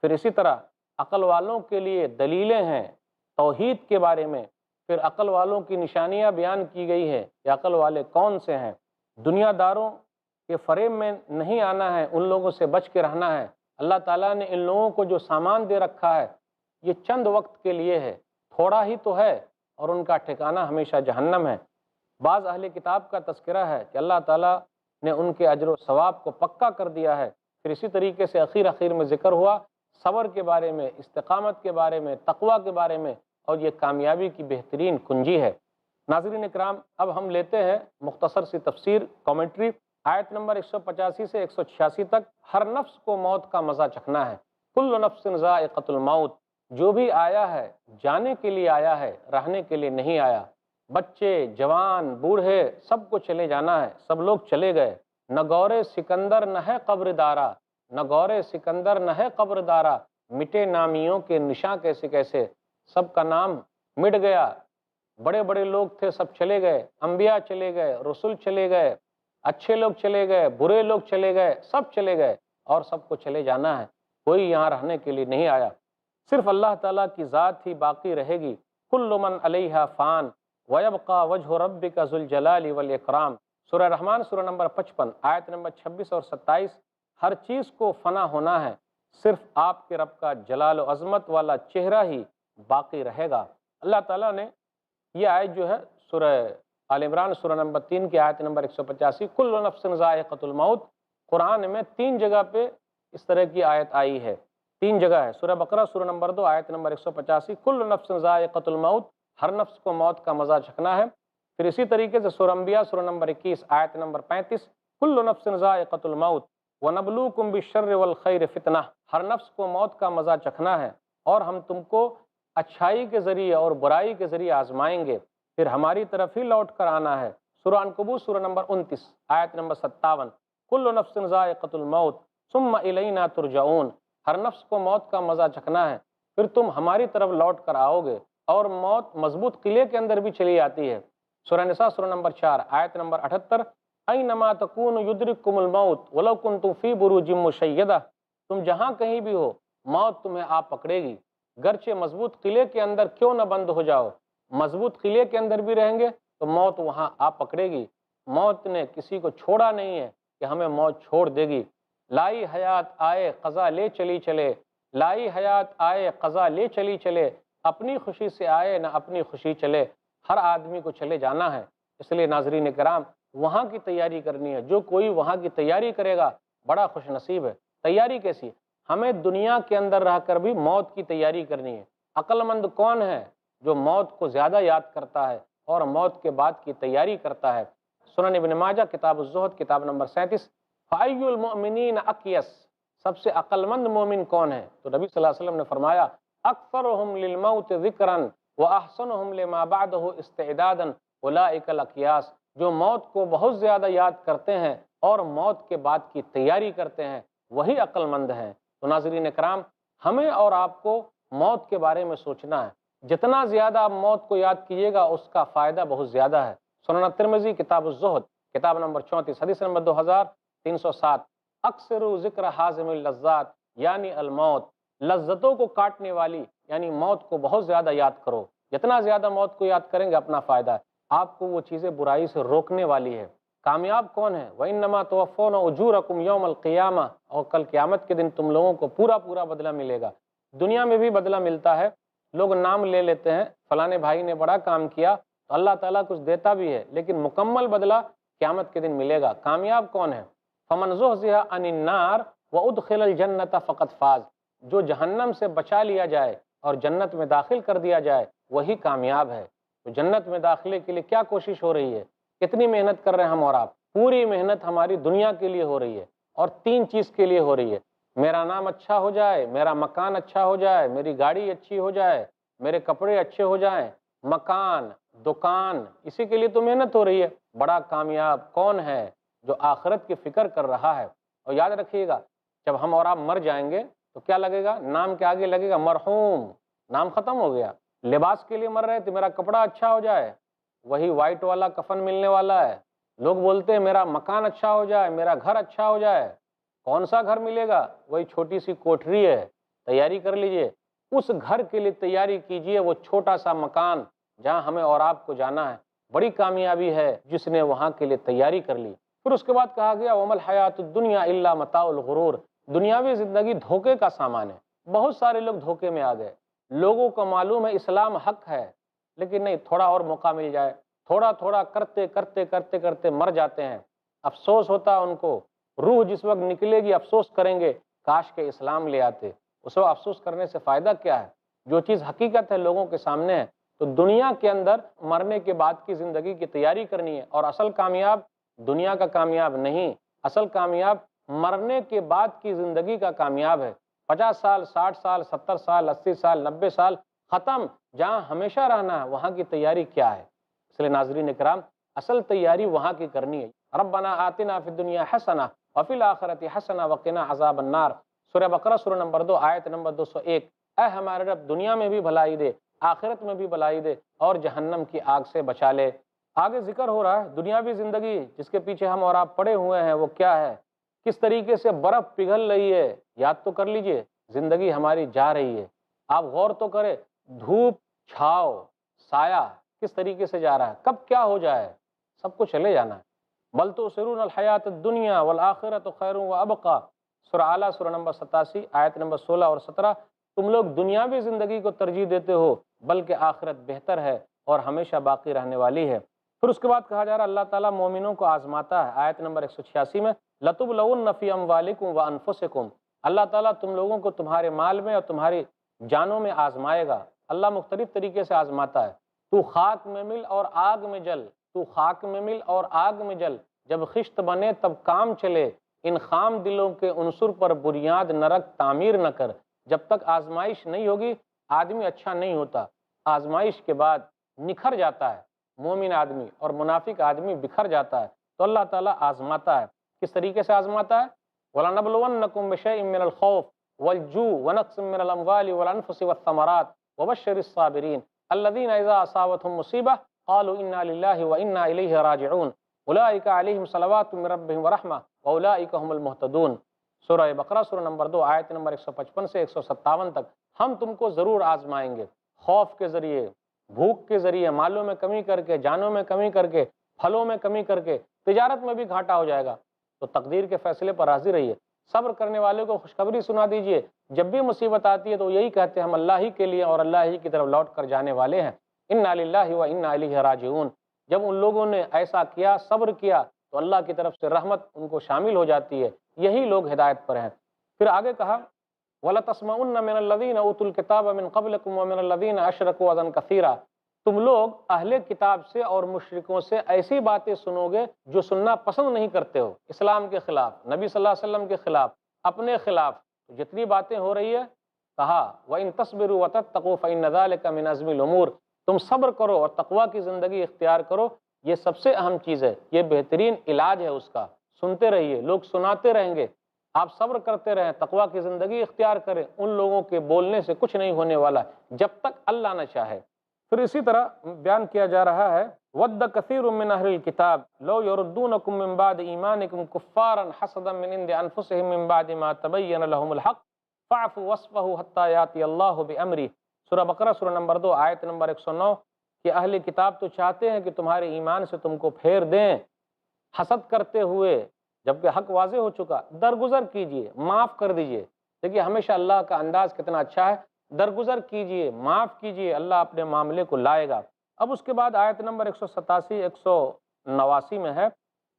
پھر اسی طرح عقل والوں کے لیے دلیلیں ہیں توحید کے بارے میں، پھر عقل والوں کی نشانیاں بیان کی گئی ہے کہ عقل والے کون سے ہیں۔ دنیا داروں کے فریب میں نہیں آنا ہے، ان لوگوں سے بچ کے رہنا ہے۔ اللہ تعالیٰ نے ان لوگوں کو جو سامان دے رکھا ہے یہ چند وقت کے لیے ہے، تھوڑا ہی تو ہے، اور ان کا ٹھکانہ ہمیشہ جہنم ہے۔ بعض اہل کتاب کا تذکرہ ہے کہ اللہ تعالیٰ نے ان کے اجر و ثواب کو پکا کر دیا ہے۔ پھر اسی طریقے سے اخیر میں ذکر ہوا صبر کے بارے میں، استقامت کے بارے میں، تقویٰ کے بارے میں، اور یہ کامیابی کی بہترین کنجی ہے۔ ناظرین اکرام، اب ہم لیتے ہیں مختصر سی تفسیر کامنٹری آیت نمبر 185 سے 186 تک۔ ہر نفس کو موت کا مزہ چکھنا ہے، کل نفس ذائقۃ الموت، جو بھی آیا ہے جانے کے لیے آیا ہے، رہنے کے لیے نہیں آیا۔ بچے، جوان، بوڑھے، سب کو چلے جانا ہے، سب لوگ چلے گئے۔ نہ غور سکندر نہ ہے قبر دارا، نہ غور سکندر نہ ہے قبر دارا، مٹے نامیوں کے نشاں کیسے کیسے، سب کا نام مٹ گیا۔ بڑے بڑے لوگ تھے، سب چلے گئے، انبیاء چلے گئے، رسول چلے گئے، اچھے لوگ چلے گئے، برے لوگ چلے گئے، سب چلے گئے، اور سب کو چلے جانا ہے، کوئی یہاں رہنے کے لیے نہیں آیا۔ صرف اللہ تعالیٰ کی ذات ہی باقی رہے گی۔ کل من علیہا فان ویبقى وجہ ربک ذو الجلال والاکرام، سورہ رحمان سورہ نمبر 55 آیت نمبر 26 اور 27۔ ہر چیز کو فنا ہونا ہے، صرف آپ کے رب کا جلال و عظمت والا چہرہ ہی باقی رہے گا۔ اللہ تعالیٰ نے یہ آیت جو ہے سورہ آل عمران سورہ نمبر 3 کی آیت نمبر 185، کل نفس ذائقۃ الموت، قرآن میں 3 جگہ پہ اس طرح کی آیت آئی ہے، 3 جگہ ہے۔ سورہ بقرہ سورہ نمبر 2 آیت نمبر 185، کل نفس ذائقۃ الموت، ہر نفس کو موت کا مزہ چکھنا ہے۔ پھر اسی طریقے سے سورہ انبیاء سورہ نمبر 21 آیت نمبر 35، کل نفس ذائقۃ الموت وَنَبْلُوكُمْ بِالشَّرِّ وَالْخَيْرِ فِتْنَةً، ہر نفس کو موت کا مزہ چکھنا ہے، اور ہم تم کو اچھائی کے ذریعے اور برائی کے ذریعے آزمائیں گے، پھر ہماری طرف ہی لوٹ کر آنا ہے۔ سورہ عنکبوت سورہ نمبر 29 آیت نمبر 57، کل نفس ذائقۃ الموت ثم الینا ترجعون، ہر نفس کو موت کا مزہ چکھنا ہے، پھر تم ہماری طرف لوٹ کر آؤ گے۔ اور موت مضبوط قلعے کے اندر بھی چلی آتی ہے۔ سورہ نساء سورہ نمبر 4 آیت نمبر 78، اینما تکونوا یدرککم الموت ولو کنتم فی بروج مشیدہ، تم جہاں کہیں بھی ہو موت تمہیں آ پکڑے گی، گرچہ مضبوط قلعے کے اندر کیوں نہ بند ہو جاؤ، مضبوط قلعے کے اندر بھی رہیں گے تو موت وہاں آ پکڑے گی۔ موت نے کسی کو چھوڑا نہیں ہے کہ ہمیں موت چھوڑ دے گی۔ لائی حیات آئے قضا لے چلی چلے، لائی حیات آئے قضا لے چلی چلے، اپنی خوشی سے آئے نہ اپنی خوشی چلے، ہر آدمی کو چلے جانا ہے۔ اس لیے ناظرین کرام، وہاں کی تیاری کرنی ہے۔ جو کوئی وہاں کی تیاری کرے گا بڑا خوش نصیب ہے۔ تیاری کیسی؟ ہمیں دنیا کے اندر رہ کر بھی موت کی تیاری کرنی ہے۔ عقل مند کون ہے؟ جو موت کو زیادہ یاد کرتا ہے اور موت کے بعد کی تیاری کرتا ہے۔ سنن ابن ماجہ کتاب الزہد کتاب نمبر 37، فَأَيُّ الْمُؤْمِنِينَ أَقْيَسَ، سب سے عقل مند مومن کون ہے؟ تو نبی صلی اللہ علیہ وسلم نے فرمایا، اکثرهم للموت ذکرا واحسنهم لما بعده استعدادا اولئک الاقیاس، جو موت کو بہت زیادہ یاد کرتے ہیں اور موت کے بعد کی تیاری کرتے ہیں، وہی عقل مند ہیں۔ تو ناظرین اکرام، ہمیں اور آپ کو موت کے بارے میں سوچنا ہے۔ جتنا زیادہ آپ موت کو یاد کیجیے گا اس کا فائدہ بہت زیادہ ہے۔ سنن ترمذی کتاب الزہد کتاب نمبر 34 حدیث نمبر 2307، اکثر ذکر حازم اللذات یعنی الموت، لذتوں کو کاٹنے والی یعنی موت کو بہت زیادہ یاد کرو۔ جتنا زیادہ موت کو یاد کریں گے اپنا فائدہ ہے، آپ کو وہ چیزیں برائی سے روکنے والی ہے۔ کامیاب کون ہے؟ وَإِنَّمَا تُوَفَّوْنَ أُجُورَكُمْ يَوْمَ الْقِيَامَةِ، اور کل قیامت کے دن تم لوگوں کو پورا پورا بدلہ ملے گا۔ دنیا میں بھی بدلہ ملتا ہے، لوگ نام لے لیتے ہیں فلانے بھائی نے بڑا کام کیا تو اللہ تعالیٰ کچھ دیتا بھی ہے، لیکن مکمل بدلہ قیامت کے دن ملے گا۔ کامیاب کون ہے؟ فَمَنْ زُحْزِحَ عَنِ النَّارِ وَأُدْخِلَ الْجَنَّةَ فَقَدْ فَازَ، جو جہنم سے بچا لیا جائے اور جنت میں داخل کر دیا جائے وہی کامیاب ہے۔ تو جنت میں داخلے کے لیے کیا کوشش ہو رہی ہے؟ کتنی محنت کر رہے ہیں ہم اور آپ؟ پوری محنت ہماری دنیا کے لیے ہو رہی ہے، اور 3 چیز کے لیے ہو رہی ہے۔ میرا نام اچھا ہو جائے، میرا مکان اچھا ہو جائے، میری گاڑی اچھی ہو جائے، میرے کپڑے اچھے ہو جائیں، مکان، دکان، اسی کے لیے تو محنت ہو رہی ہے۔ بڑا کامیاب کون ہے؟ جو آخرت کی فکر کر رہا ہے۔ اور یاد رکھیے گا، جب ہم اور آپ مر جائیں گے تو کیا لگے گا؟ نام کے آگے لگے گا مرحوم، نام ختم ہو گیا۔ لباس کے لیے مر رہے تھے، میرا کپڑا اچھا ہو جائے، وہی وائٹ والا کفن ملنے والا ہے۔ لوگ بولتے ہیں میرا مکان اچھا ہو جائے، میرا گھر اچھا ہو جائے۔ کون سا گھر ملے گا؟ وہی چھوٹی سی کوٹھری ہے، تیاری کر لیجئے، اس گھر کے لیے تیاری کیجئے، وہ چھوٹا سا مکان جہاں ہمیں اور آپ کو جانا ہے۔ بڑی کامیابی ہے جس نے وہاں کے لیے تیاری کر لی۔ پھر اس کے بعد کہا گیا وَمَا الْحَيَاةُ الدُّنْيَا إِلَّا مَتَاعُ الْغُرُورِ، دنیاوی زندگی دھوکے کا سامان ہے۔ بہت سارے لوگ دھوکے میں آ گئے، لوگوں کو معلوم ہے اسلام حق ہے، لیکن نہیں، تھوڑا اور موقع مل جائے، تھوڑا تھوڑا کرتے کرتے کرتے کرتے مر جاتے ہیں۔ افسوس ہوتا ہے ان کو، روح جس وقت نکلے گی افسوس کریں گے کاش کے اسلام لے آتے۔ اس وقت افسوس کرنے سے فائدہ کیا ہے؟ جو چیز حقیقت ہے لوگوں کے سامنے ہے۔ تو دنیا کے اندر مرنے کے بعد کی زندگی کی تیاری کرنی ہے، اور اصل کامیاب دنیا کا کامیاب نہیں، اصل کامیاب مرنے کے بعد کی زندگی کا کامیاب ہے۔ 50 سال، 60 سال، 70 سال، 80 سال، 90 سال ختم، جہاں ہمیشہ رہنا ہے وہاں کی تیاری کیا ہے؟ اس لیے ناظرین اکرام، اصل تیاری وہاں کی کرنی ہے۔ ربنا آتنا فی الدنیا حسنہ وفی الآخرۃ حسنہ وقنا عذاب النار، سورہ بقرہ سورہ نمبر 2 آیت نمبر 201۔ اے ہمارے رب، دنیا میں بھی بھلائی دے، آخرت میں بھی بھلائی دے، اور جہنم کی آگ سے بچا لے۔ آگے ذکر ہو رہا ہے دنیاوی زندگی جس کے پیچھے ہم اور آپ پڑے ہوئے ہیں وہ کیا ہے، کس طریقے سے برف پگھل رہی ہے، یاد تو کر لیجئے، زندگی ہماری جا رہی ہے۔ آپ غور تو کریں، دھوپ، چھاؤ، سایہ کس طریقے سے جا رہا ہے، کب کیا ہو جائے، سب کو چلے جانا ہے۔ بل تؤثرون الحیات الدنیا والآخرۃ خیر وابقی، سورہ اعلیٰ سورہ نمبر 87 آیت نمبر 16 اور 17۔ تم لوگ دنیاوی زندگی کو ترجیح دیتے ہو، بلکہ آخرت بہتر ہے اور ہمیشہ باقی رہنے والی ہے۔ پھر اس کے بعد کہا جا رہا ہے اللہ تعالیٰ مومنوں کو آزماتا ہے، آیت نمبر 186 میں لَتُبْلَوُنَّ فِي أَمْوَالِكُمْ وَأَنفُسِكُمْ، اللہ تعالیٰ تم لوگوں کو تمہارے مال میں اور تمہاری جانوں میں آزمائے گا۔ اللہ مختلف طریقے سے آزماتا ہے۔ تو خاک میں مل اور آگ میں جل، تو خاک میں مل اور آگ میں جل، جب خشت بنے تب کام چلے، ان خام دلوں کے عنصر پر بنیاد نہ رکھ تعمیر نہ کر۔ جب تک آزمائش نہیں ہوگی آدمی اچھا نہیں ہوتا، آزمائش کے بعد نکھر جاتا ہے مومن آدمی، اور منافق آدمی بکھر جاتا ہے۔ تو اللہ تعالیٰ آزماتا ہے، کس طریقے سے آزماتا ہے؟ وَلَنَبْلُوَنَّكُمْ بِشَيْءٍ مِّنَ الْخَوْفِ وَالْجُوعِ وَنَقْصٍ مِّنَ الْأَمْوَالِ وَالْأَنفُسِ وَالثَّمَرَاتِ وَبَشِّرِ الصَّابِرِينَ الَّذِينَ إِذَا أَصَابَتْهُم مُّصِيبَةٌ قَالُوا إِنَّا لِلَّهِ وَإِنَّا إِلَيْهِ رَاجِعُونَ أُولَٰئِكَ عَلَيْهِمْ صَلَوَاتٌ مِّن رَّبِّهِمْ وَرَحْمَةٌ وَأُولَٰئِكَ هُمُ الْمُهْتَدُونَ، سورہ بقرہ سورہ نمبر 2 آیت نمبر 155 سے 157 تک۔ ہم تم کو ضرور آزمائیں گے، خوف کے ذریعے، بھوک کے ذریعے، مالوں میں کمی کر کے، جانوں میں کمی کر کے، پھلوں میں کمی کر کے، تجارت میں بھی گھاٹا ہو جائے گا، تو تقدیر کے فیصلے پر راضی رہیے۔ صبر کرنے والے کو خوشخبری سنا دیجئے، جب بھی مصیبت آتی ہے تو یہی کہتے ہیں ہم اللہ ہی کے لیے اور اللہ ہی کی طرف لوٹ کر جانے والے ہیں۔ انا للہ و انا الیہ راجعون۔ جب ان لوگوں نے ایسا کیا، صبر کیا، تو اللہ کی طرف سے رحمت ان کو شامل ہو جاتی ہے، یہی لوگ ہدایت پر ہیں۔ پھر آگے کہا وَلَتَسْمَعُنَّ مِنَ الَّذِينَ أُوتُوا الْكِتَابَ مِن قَبْلِكُمْ وَمِنَ الَّذِينَ أَشْرَكُوا أَذًى كَثِيرًا، تم لوگ اہل کتاب سے اور مشرکوں سے ایسی باتیں سنو گے جو سننا پسند نہیں کرتے ہو، اسلام کے خلاف، نبی صلی اللہ علیہ وسلم کے خلاف، اپنے خلاف، جتنی باتیں ہو رہی ہے کہا وَإِن تَصْبِرُوا وَتَتَّقُوا فَإِنَّ ذَلِكَ مِنْ عَزْمِ الْأُمُورِ، تم صبر کرو اور تقویٰ کی زندگی اختیار کرو، یہ سب سے اہم چیز ہے، یہ بہترین علاج ہے اس کا۔ سنتے رہیے، لوگ سناتے رہیں گے، آپ صبر کرتے رہیں، تقویٰ کی زندگی اختیار کریں، ان لوگوں کے بولنے سے کچھ نہیں ہونے والا جب تک اللہ نہ چاہے۔ پھر اسی طرح بیان کیا جا رہا ہے وَدَّ كَثِيرٌ مِّنْ أَهْلِ الْكِتَابِ لَوْ يَرُدُّونَكُم مِّن بَعْدِ إِيمَانِكُمْ كُفَّارًا حَسَدًا مِّنْ عِندِ أَنفُسِهِم مِّن بَعْدِ مَا تَبَيَّنَ لَهُمُ الْحَقُّ فَاعْفُوا وَاصْفَحُوا حَتَّىٰ يَأْتِيَ اللَّهُ بِأَمْرِهِ، سورہ بقرہ سورہ نمبر 2 آیت نمبر 109، کہ اہل کتاب تو چاہتے ہیں کہ تمہارے ایمان سے تم کو پھیر دیں، حسد کرتے ہوئے، جبکہ حق واضح ہو چکا، درگزر کیجئے، معاف کر دیجئے۔ دیکھیے ہمیشہ اللہ کا انداز کتنا اچھا ہے، درگزر کیجئے، معاف کیجئے، اللہ اپنے معاملے کو لائے گا۔ اب اس کے بعد آیت نمبر 187 189 میں ہے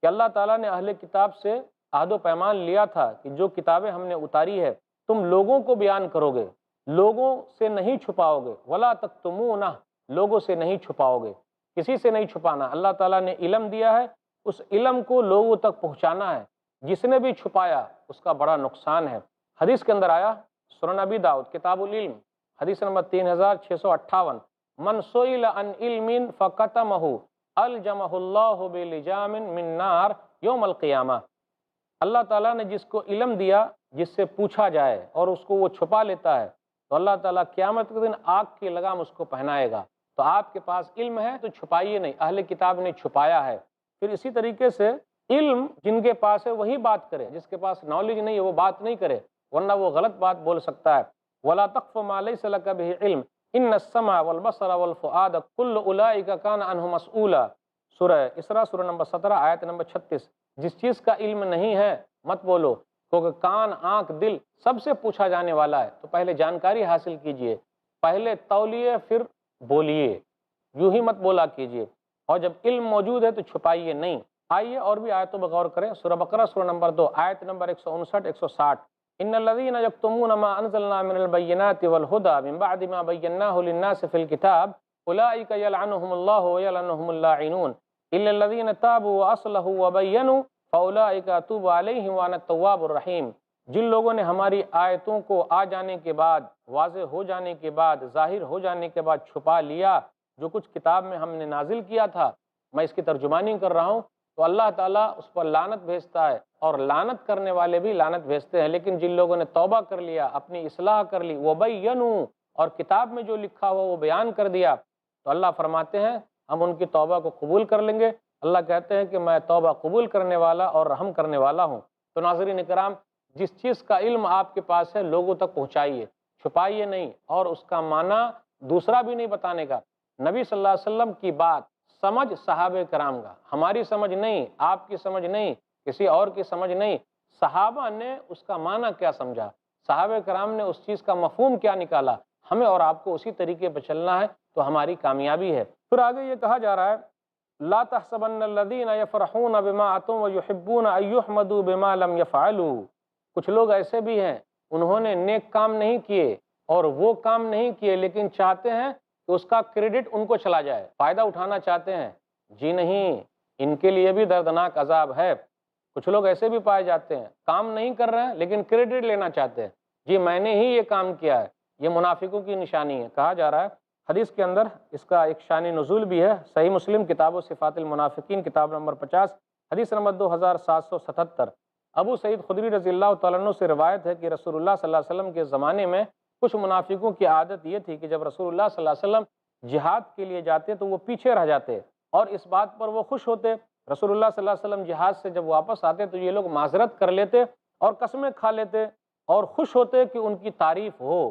کہ اللہ تعالیٰ نے اہل کتاب سے عہد و پیمان لیا تھا کہ جو کتابیں ہم نے اتاری ہے تم لوگوں کو بیان کرو گے، لوگوں سے نہیں چھپاؤ گے، ولا تکتمونہ، لوگوں سے نہیں چھپاؤ گے، کسی سے نہیں چھپانا۔ اللہ تعالیٰ نے علم دیا ہے، اس علم کو لوگوں تک پہنچانا ہے، جس نے بھی چھپایا اس کا بڑا نقصان ہے۔ حدیث کے اندر آیا سنن ابی داؤد کتاب العلم حدیث نمبر 3658، من سئل عن علم فکتمہ الجمہ اللہ بلجام من نار یوم القیامہ، اللہ تعالیٰ نے جس کو علم دیا جس سے پوچھا جائے اور اس کو وہ چھپا لیتا ہے تو اللہ تعالیٰ قیامت کے دن آگ کی لگام اس کو پہنائے گا۔ تو آپ کے پاس علم ہے تو چھپائیے نہیں، اہل کتاب نے چھپایا ہے۔ پھر اسی طریقے سے علم جن کے پاس ہے وہی بات کرے، جس کے پاس نالج نہیں ہے وہ بات نہیں کرے، ورنہ وہ غلط بات بول سکتا ہے۔ وَلَا تَقْفُ مَا لَيْسَ لَكَ بِهِ عِلْمٌ إِنَّ السَّمْعَ وَالْبَصَرَ وَالْفُؤَادَ كُلُّ أُولَٰئِكَ كَانَ عَنْهُ مسؤولا، سورہ اسراء سورہ نمبر 17 آیت نمبر 36۔ جس چیز کا علم نہیں ہے مت بولو، کیونکہ کان، آنکھ، دل سب سے پوچھا جانے والا ہے۔ تو پہلے جانکاری حاصل کیجئے، پہلے تولیے پھر بولیے، یوں ہی مت بولا کیجئے، اور جب علم موجود ہے تو چھپائیے نہیں۔ آئیے اور بھی آیتوں پر غور کریں۔ سورہ بقرہ سورہ نمبر 2 آیت نمبر 159 160۔ ان الذين يكتمون ما انزلنا من البينات والهدى من بعد ما بيناه للناس في الكتاب اولئك يلعنهم الله ويلعنهم اللاعنون الا الذين تابوا واصلحوا وبينوا فاولئك اتوب عليهم وانا التواب الرحيم۔ جن لوگوں نے ہماری آیتوں کو آ جانے کے بعد، واضح ہو جانے کے بعد، ظاہر ہو جانے کے بعد چھپا لیا، جو کچھ کتاب میں ہم نے نازل کیا تھا، میں اس کی ترجمانی کر رہا ہوں، تو اللہ تعالیٰ اس پر لعنت بھیجتا ہے، اور لعنت کرنے والے بھی لعنت بھیجتے ہیں۔ لیکن جن لوگوں نے توبہ کر لیا، اپنی اصلاح کر لی، وَبَيَّنُوا، اور کتاب میں جو لکھا ہوا وہ بیان کر دیا، تو اللہ فرماتے ہیں ہم ان کی توبہ کو قبول کر لیں گے۔ اللہ کہتے ہیں کہ میں توبہ قبول کرنے والا اور رحم کرنے والا ہوں۔ تو ناظرین کرام، جس چیز کا علم آپ کے پاس ہے لوگوں تک پہنچائیے، چھپائیے نہیں، اور اس کا معنی دوسرا بھی نہیں بتانے کا۔ نبی صلی اللہ علیہ وسلم کی بات سمجھ صحابہ کرام کا، ہماری سمجھ نہیں، آپ کی سمجھ نہیں، کسی اور کی سمجھ نہیں، صحابہ نے اس کا معنی کیا سمجھا، صحابہ کرام نے اس چیز کا مفہوم کیا نکالا، ہمیں اور آپ کو اسی طریقے پہ چلنا ہے تو ہماری کامیابی ہے۔ پھر آگے یہ کہا جا رہا ہے لا تحسبن الذین یفرحون بما اتوا ویحبون ان یحمدوا بما لم یفعلوا۔ کچھ لوگ ایسے بھی ہیں انہوں نے نیک کام نہیں کیے اور وہ کام نہیں کیے لیکن چاہتے ہیں کہ اس کا کریڈٹ ان کو چلا جائے، فائدہ اٹھانا چاہتے ہیں۔ جی نہیں، ان کے لیے بھی دردناک عذاب ہے۔ کچھ لوگ ایسے بھی پائے جاتے ہیں کام نہیں کر رہے ہیں لیکن کریڈٹ لینا چاہتے ہیں، جی میں نے ہی یہ کام کیا ہے۔ یہ منافقوں کی نشانی ہے۔ کہا جا رہا ہے حدیث کے اندر اس کا ایک شان نزول بھی ہے، صحیح مسلم کتاب و صفات المنافقین کتاب نمبر 50 حدیث نمبر 2777۔ ابو سعید خدری رضی اللہ تعالیٰ عنہ سے روایت ہے کہ رسول اللہ صلی اللہ علیہ وسلم کے زمانے میں کچھ منافقوں کی عادت یہ تھی کہ جب رسول اللہ صلی اللہ علیہ وسلم جہاد کے لیے جاتے تو وہ پیچھے رہ جاتے، اور اس بات پر وہ خوش ہوتے رسول اللہ صلی اللہ علیہ وسلم جہاد سے جب واپس آتے تو یہ لوگ معذرت کر لیتے اور قسمیں کھا لیتے اور خوش ہوتے کہ ان کی تعریف ہو،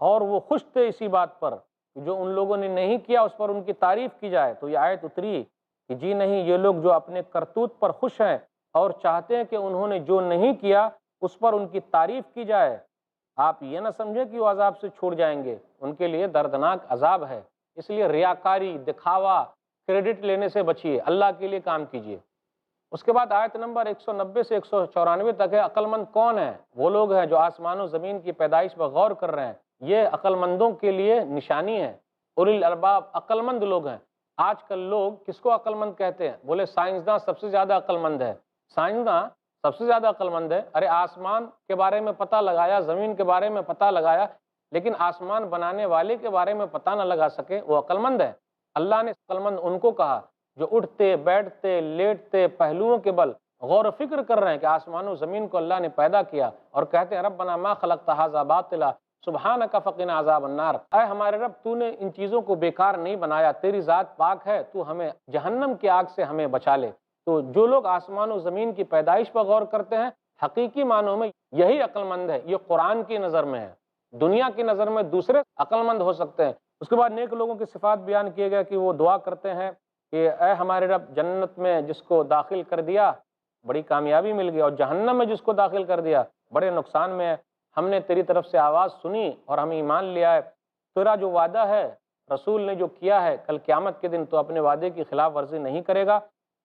اور وہ خوش تھے اسی بات پر کہ جو ان لوگوں نے نہیں کیا اس پر ان کی تعریف کی جائے۔ تو یہ آیت اتری کہ جی نہیں، یہ لوگ جو اپنے کرتوت پر خوش ہیں اور چاہتے ہیں کہ انہوں نے جو نہیں کیا اس پر ان کی تعریف کی جائے، آپ یہ نہ سمجھیں کہ وہ عذاب سے چھوڑ جائیں گے، ان کے لیے دردناک عذاب ہے۔ اس لیے ریاکاری، دکھاوا، کریڈٹ لینے سے بچیے، اللہ کے لیے کام کیجیے۔ اس کے بعد آیت نمبر 190 سے 194 تک ہے عقل مند کون ہے؟ وہ لوگ ہیں جو آسمان و زمین کی پیدائش پر غور کر رہے ہیں، یہ عقل مندوں کے لیے نشانی ہے۔ اولی الالباب عقل مند لوگ ہیں۔ آج کل لوگ کس کو عقل مند کہتے ہیں؟ بولے سائنسداں سب سے زیادہ عقل مند ہے، سائنسداں سب سے زیادہ عقل مند ہے۔ ارے آسمان کے بارے میں پتہ لگایا، زمین کے بارے میں پتہ لگایا، لیکن آسمان بنانے والے کے بارے میں پتہ نہ لگا سکے، وہ عقل مند ہے؟ اللہ نے عقل مند ان کو کہا جو اٹھتے، بیٹھتے، لیٹتے، پہلوؤں کے بل غور و فکر کر رہے ہیں کہ آسمان و زمین کو اللہ نے پیدا کیا، اور کہتے ہیں ربنا ما خلقت ھذا باطلا سبحانک فقنا عذاب النار۔ اے ہمارے رب، تو نے ان چیزوں کو بیکار نہیں بنایا، تیری ذات پاک ہے، تو ہمیں جہنم کی آگ سے ہمیں بچا لے۔ تو جو لوگ آسمان و زمین کی پیدائش پر غور کرتے ہیں حقیقی معنوں میں یہی عقل مند ہے۔ یہ قرآن کی نظر میں ہے، دنیا کی نظر میں دوسرے عقل مند ہو سکتے ہیں۔ اس کے بعد نیک لوگوں کی صفات بیان کیے گئے کہ وہ دعا کرتے ہیں کہ اے ہمارے رب، جنت میں جس کو داخل کر دیا بڑی کامیابی مل گئی، اور جہنم میں جس کو داخل کر دیا بڑے نقصان میں ہے۔ ہم نے تیری طرف سے آواز سنی اور ہم ایمان لیا ہے، تیرا جو وعدہ ہے رسول نے جو کیا ہے، کل قیامت کے دن تو اپنے وعدے کی خلاف ورزی نہیں کرے گا،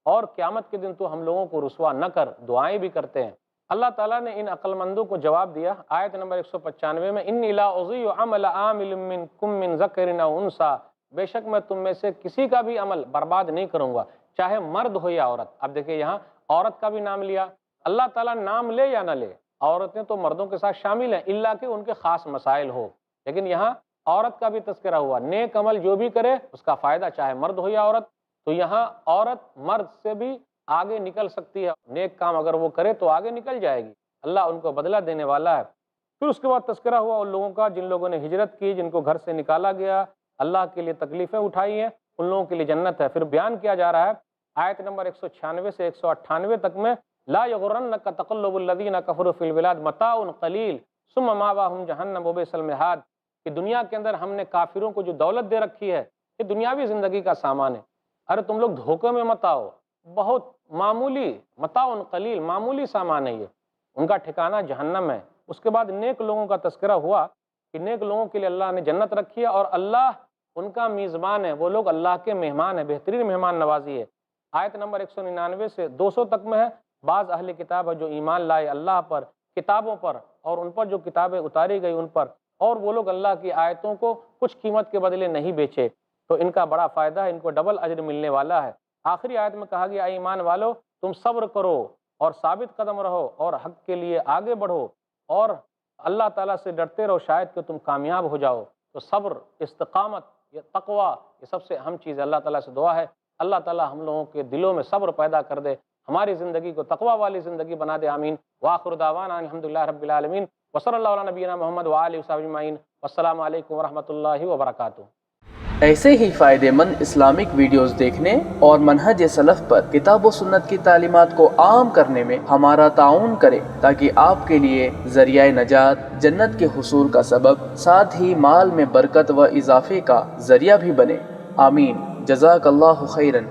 اور قیامت کے دن تو ہم لوگوں کو رسوا نہ کر، دعائیں بھی کرتے ہیں۔ اللہ تعالیٰ نے ان عقل مندوں کو جواب دیا آیت نمبر 195 میں، انی لا اضیع عمل عامل منکم من ذکر او انثی، بے شک میں تم میں سے کسی کا بھی عمل برباد نہیں کروں گا، چاہے مرد ہو یا عورت۔ اب دیکھیں یہاں عورت کا بھی نام لیا، اللہ تعالیٰ نام لے یا نہ لے، عورتیں تو مردوں کے ساتھ شامل ہیں الا کہ ان کے خاص مسائل ہو، لیکن یہاں عورت کا بھی تذکرہ ہوا۔ نیک عمل جو بھی کرے اس کا فائدہ چاہے مرد ہو یا عورت، تو یہاں عورت مرد سے بھی آگے نکل سکتی ہے، نیک کام اگر وہ کرے تو آگے نکل جائے گی۔ اللہ ان کو بدلہ دینے والا ہے۔ پھر اس کے بعد تذکرہ ہوا ان لوگوں کا جن لوگوں نے ہجرت کی، جن کو گھر سے نکالا گیا، اللہ کے لیے تکلیفیں اٹھائی ہیں، ان لوگوں کے لیے جنت ہے۔ پھر بیان کیا جا رہا ہے آیت نمبر 196 سے 198 تک میں، لا یغرنک تقلب الذین کفروا فی البلاد متاع قلیل ثم مأواہم جہنم وبئس المہاد، کہ دنیا کے اندر ہم نے کافروں کو جو دولت دے رکھی ہے یہ دنیاوی زندگی کا سامان ہے، ارے تم لوگ دھوکے میں مت آؤ، بہت معمولی متاع قلیل، معمولی سامان ہے یہ، ان کا ٹھکانہ جہنم ہے۔ اس کے بعد نیک لوگوں کا تذکرہ ہوا کہ نیک لوگوں کے لیے اللہ نے جنت رکھی ہے اور اللہ ان کا میزبان ہے، وہ لوگ اللہ کے مہمان ہیں، بہترین مہمان نوازی ہے۔ آیت نمبر 199 سے 200 تک میں ہے، بعض اہل کتاب ہے جو ایمان لائے اللہ پر، کتابوں پر، اور ان پر جو کتابیں اتاری گئی ان پر، اور وہ لوگ اللہ کی آیتوں کو کچھ قیمت کے بدلے نہیں بیچے، تو ان کا بڑا فائدہ ہے، ان کو ڈبل اجر ملنے والا ہے۔ آخری آیت میں کہا گیا اے ایمان والو تم صبر کرو اور ثابت قدم رہو اور حق کے لیے آگے بڑھو اور اللہ تعالیٰ سے ڈرتے رہو، شاید کہ تم کامیاب ہو جاؤ۔ تو صبر، استقامت، یہ تقوی، یہ سب سے اہم چیز ہے۔ اللہ تعالیٰ سے دعا ہے اللہ تعالیٰ ہم لوگوں کے دلوں میں صبر پیدا کر دے، ہماری زندگی کو تقوی والی زندگی بنا دے، آمین۔ وآخر دعوانا الحمدللہ رب العالمین، وصلی اللہ علی نبینا محمد وآلہ وصحبہ اجمعین، والسلام علیکم ورحمۃ اللہ وبرکاتہ۔ ایسے ہی فائدہ مند اسلامک ویڈیوز دیکھنے اور منہج سلف پر کتاب و سنت کی تعلیمات کو عام کرنے میں ہمارا تعاون کریں تاکہ آپ کے لیے ذریعہ نجات، جنت کے حصول کا سبب، ساتھ ہی مال میں برکت و اضافے کا ذریعہ بھی بنے، آمین۔ جزاک اللہ خیرن۔